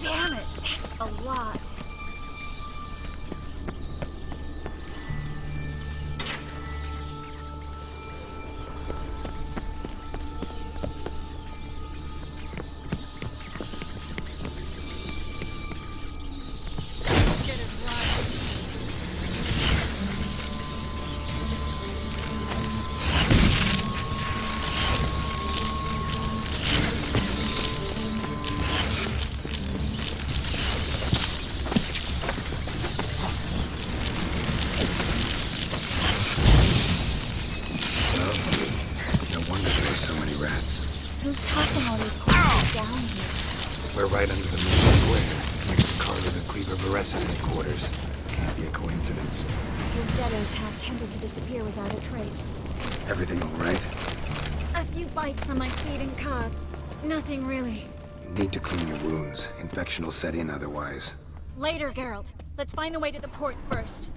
Damn it, that's a lot. Who's tossing all these corpses down here? We're right under the main square, next to Carlo the Cleaver Varessa's headquarters. Can't be a coincidence. His debtors have tended to disappear without a trace. Everything all right? A few bites on my feet and calves. Nothing really. Need to clean your wounds. Infection will set in otherwise. Later, Geralt. Let's find the way to the port first.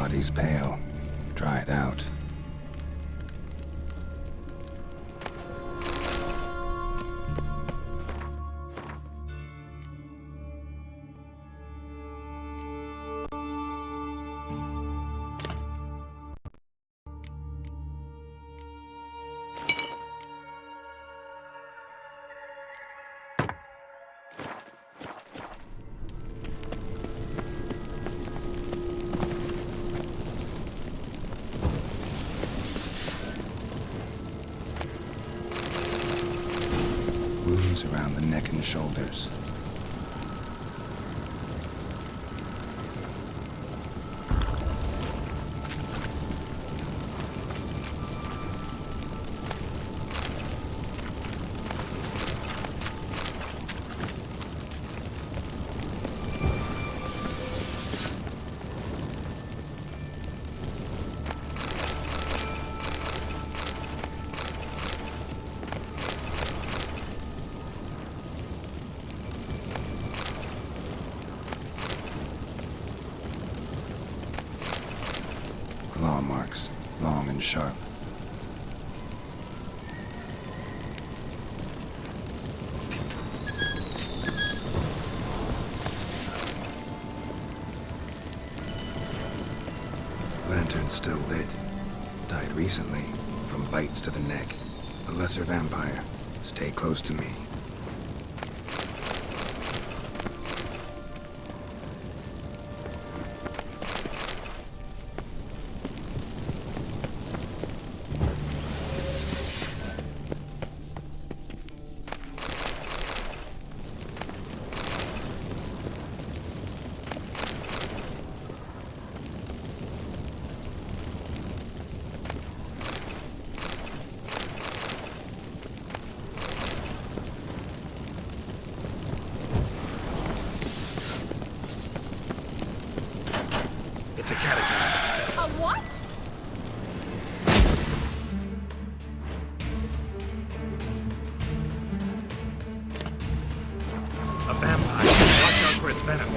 body's pale. Dry it out. Wounds around the neck and shoulders. Claw marks, long and sharp. Lantern still lit. Died recently, from bites to the neck. A lesser vampire. Stay close to me. It's a catacomb. A what? A vampire. Watch out for its venom.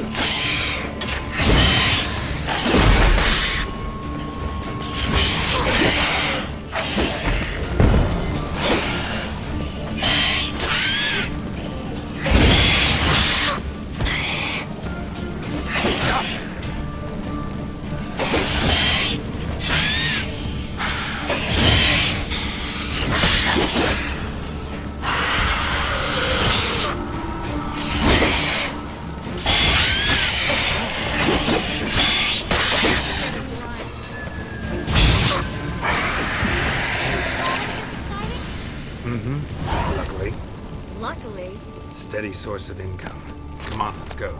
Luckily. Luckily. Steady source of income. Come on, let's go.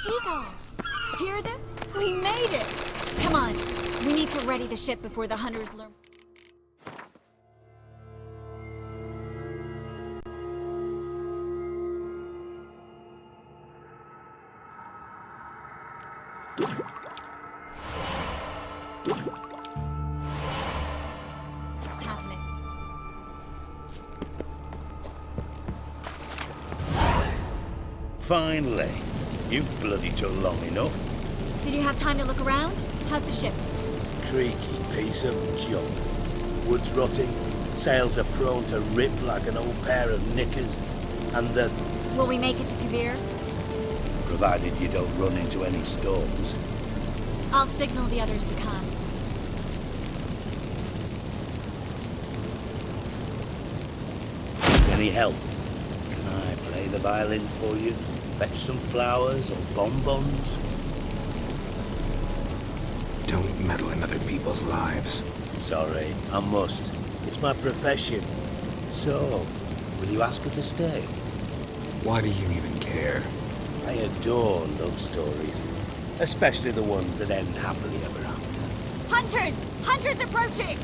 Seagulls! Hear them? We made it! Come on, we need to ready the ship before the hunters learn. What's happening? Finally. You bloody took long enough. Did you have time to look around? How's the ship? Creaky piece of junk. Wood's rotting, sails are prone to rip like an old pair of knickers, and the... Will we make it to K.b.r? provided you don't run into any storms. I'll signal the others to come. Any help? Can I play the violin for you? Fetch some flowers or bonbons? Don't meddle in other people's lives. Sorry, I must. It's my profession. So, will you ask her to stay? Why do you even care? I adore love stories. Especially the ones that end happily ever after. Hunters! Hunters approaching!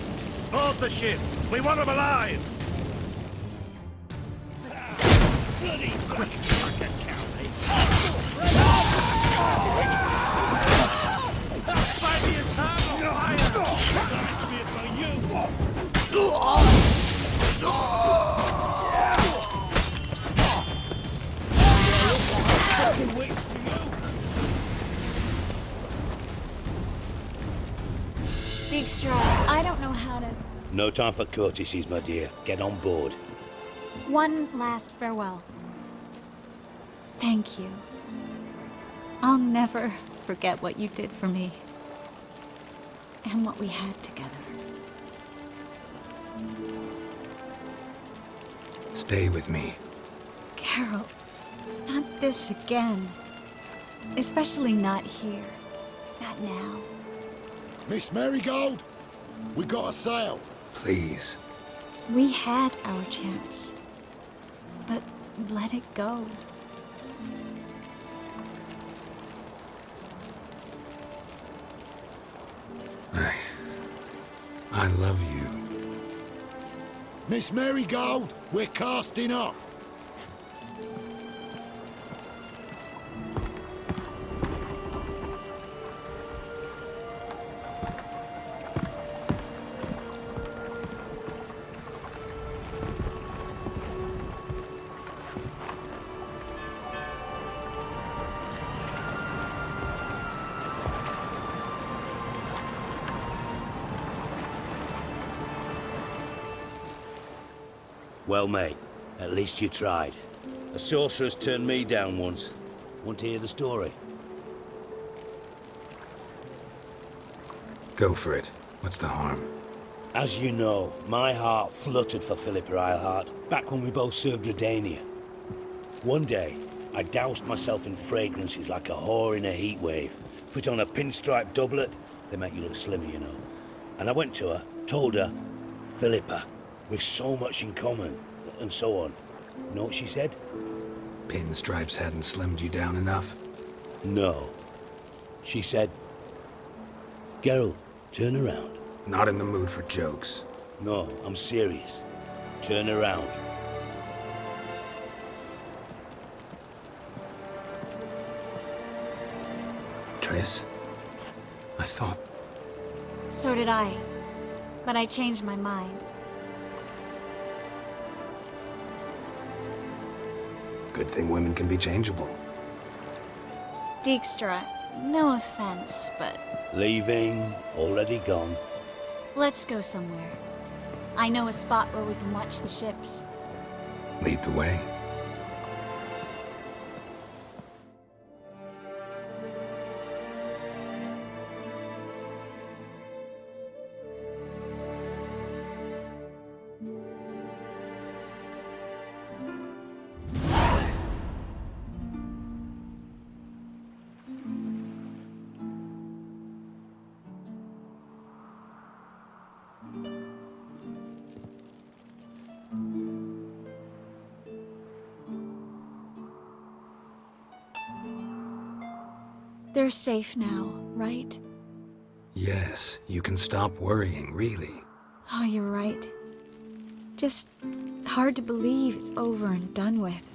Board the ship! We want them alive! Bloody bastard! Find me a time on fire! That's me for you! Fucking witch to you! Dijkstra, I don't know how to... No time for courtesies, my dear. Get on board. One last farewell. Thank you. I'll never forget what you did for me. And what we had together. Stay with me. Carol, not this again. Especially not here. Not now. Miss Marigold, we got a sail. Please. We had our chance. But let it go. I love you. Miss Marigold, we're casting off. Well, mate, at least you tried. A sorcerer's turned me down once. Want to hear the story? Go for it. What's the harm? As you know, my heart fluttered for Philippa Eilhart back when we both served Redania. One day, I doused myself in fragrances like a whore in a heat wave. Put on a pinstripe doublet, they make you look slimmer, you know. And I went to her, told her, Philippa, we've so much in common, and so on. You know what she said? Pinstripes hadn't slimmed you down enough? No. She said, Geralt, turn around. Not in the mood for jokes. No, I'm serious. Turn around. Triss? I thought... So did I. But I changed my mind. Good thing women can be changeable. Dijkstra, no offense, but... Leaving, already gone. Let's go somewhere. I know a spot where we can watch the ships. Lead the way. They're safe now, right? Yes, you can stop worrying, really. Oh, you're right. Just hard to believe it's over and done with.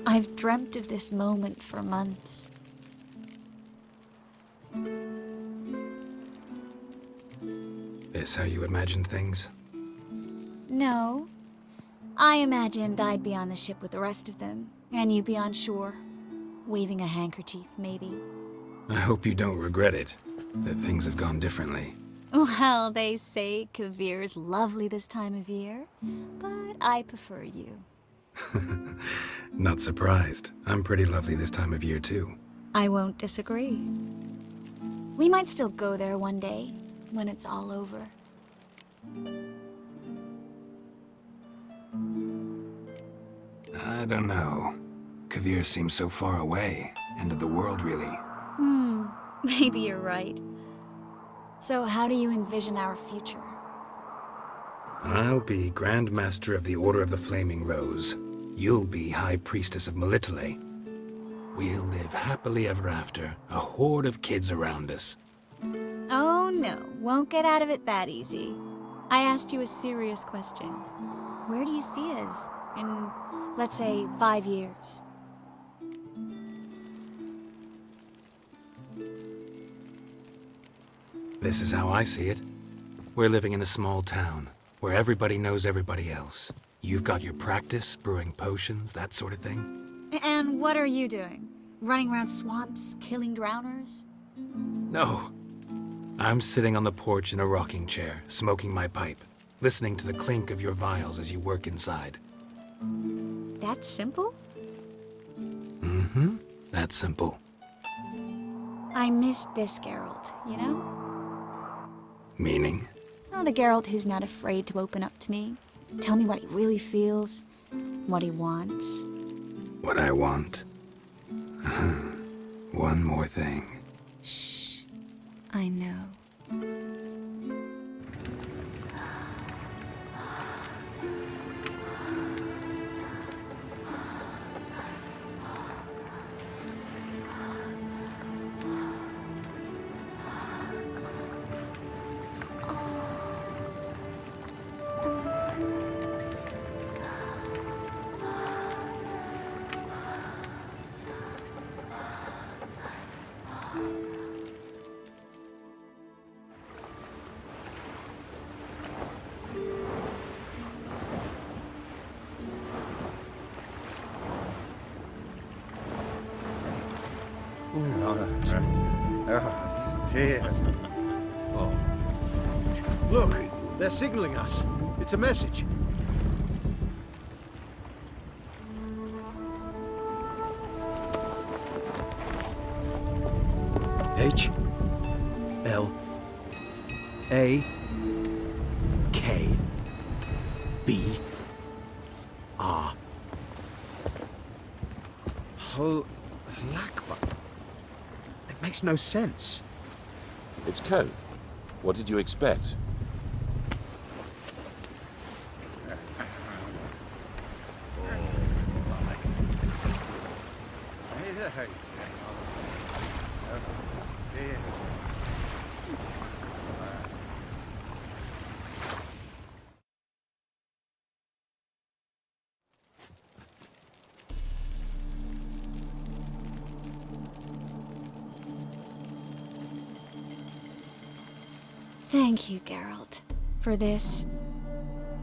I've dreamt of this moment for months. This how you imagined things? No. I imagined I'd be on the ship with the rest of them, and you'd be on shore. Waving a handkerchief, maybe. I hope you don't regret it, that things have gone differently. Well, they say H.l.a.k.b.r is lovely this time of year, but I prefer you. Not surprised. I'm pretty lovely this time of year, too. I won't disagree. We might still go there one day, when it's all over. I don't know. H.l.a.k.b.r seems so far away. End of the world, really. Maybe you're right. So how do you envision our future? I'll be Grand Master of the Order of the Flaming Rose. You'll be High Priestess of H.l.a.k.b.r. We'll live happily ever after, a horde of kids around us. Oh no, won't get out of it that easy. I asked you a serious question. Where do you see us? In Let's say 5 years. This is how I see it. We're living in a small town, where everybody knows everybody else. You've got your practice, brewing potions, that sort of thing. And what are you doing? Running around swamps, killing drowners? No. I'm sitting on the porch in a rocking chair, smoking my pipe, listening to the clink of your vials as you work inside. That simple? Mm-hmm. That's simple. I missed this Geralt, you know? Meaning? Oh, the Geralt who's not afraid to open up to me. Tell me what he really feels, what he wants. What I want? One more thing. Shh. I know. Look, they're signaling us. It's a message. H.l.a.k.b.r. H.l.a.k.b.r. It makes no sense. It's code. What did you expect? Thank you, Geralt, for this,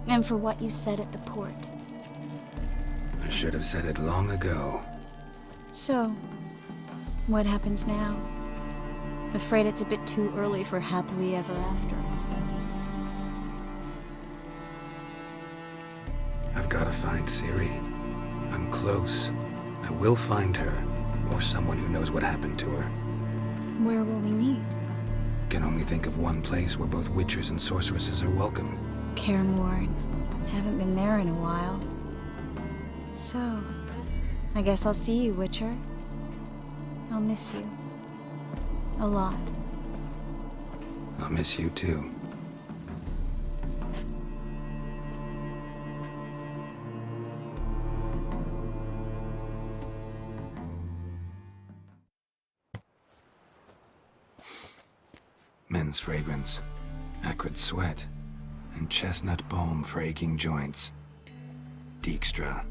and for what you said at the port. I should have said it long ago. So, what happens now? Afraid it's a bit too early for happily ever after. I've got to find Ciri. I'm close. I will find her, or someone who knows what happened to her. Where will we meet? Can only think of one place where both witchers and sorceresses are welcome. Kaer Morhen. Haven't been there in a while. So, I guess I'll see you, Witcher. I'll miss you. A lot. I'll miss you too. Men's fragrance, acrid sweat, and chestnut balm for aching joints. Dijkstra.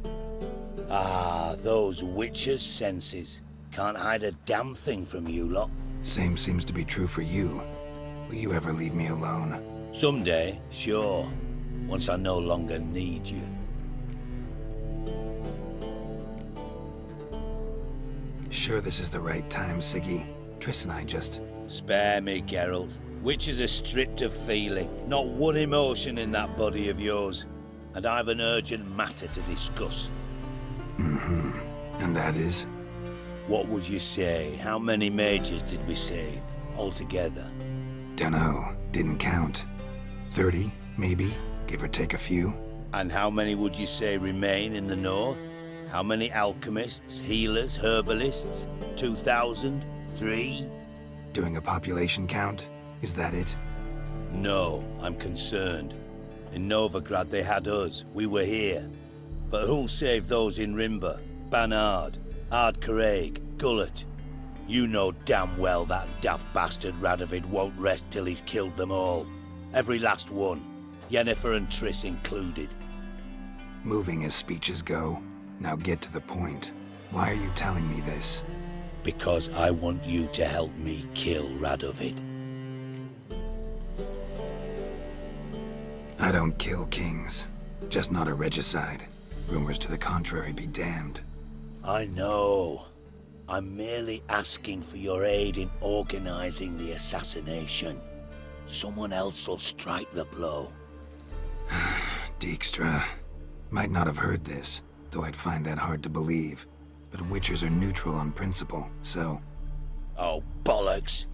Ah, those witches' senses. Can't hide a damn thing from you lot. Same seems to be true for you. Will you ever leave me alone? Someday, sure. Once I no longer need you. Sure this is the right time, Siggy? Triss and I just... Spare me, Geralt. Witches are stripped of feeling. Not one emotion in that body of yours. And I've an urgent matter to discuss. Mm-hmm. And that is? What would you say? How many mages did we save, altogether? Dunno. Didn't count. 30, maybe? Give or take a few? And how many would you say remain in the north? How many alchemists, healers, herbalists? 2,000? 3? Doing a population count? Is that it? No, I'm concerned. In Novigrad they had us. We were here. But who'll save those in Rimba? Banard, H.l.a.k.b.r, Gullet. You know damn well that daft bastard Radovid won't rest till he's killed them all. Every last one. Yennefer and Triss included. Moving as speeches go. Now get to the point. Why are you telling me this? Because I want you to help me kill Radovid. I don't kill kings. Just not a regicide. Rumors to the contrary be damned. I know. I'm merely asking for your aid in organizing the assassination. Someone else will strike the blow. Dijkstra. Might not have heard this, though I'd find that hard to believe. But Witchers are neutral on principle, so... Oh, bollocks.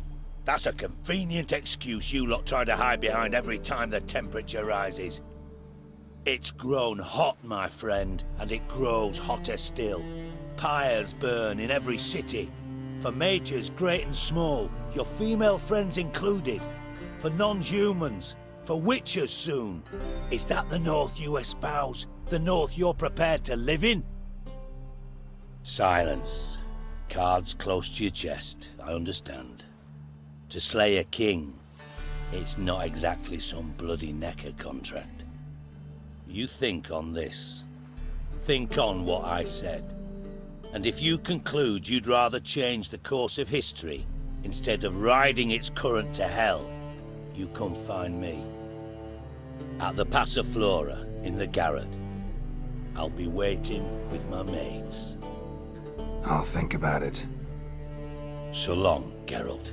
That's a convenient excuse you lot try to hide behind every time the temperature rises. It's grown hot, my friend, and it grows hotter still. Pyres burn in every city. For mages great and small, your female friends included. For non-humans, for witchers soon. Is that the North you espouse? The North you're prepared to live in? Silence. Cards close to your chest, I understand. To slay a king, it's not exactly some bloody necker contract. You think on this. Think on what I said. And if you conclude you'd rather change the course of history instead of riding its current to hell, you come find me. At the Passiflora in the garret. I'll be waiting with my maids. I'll think about it. So long, Geralt.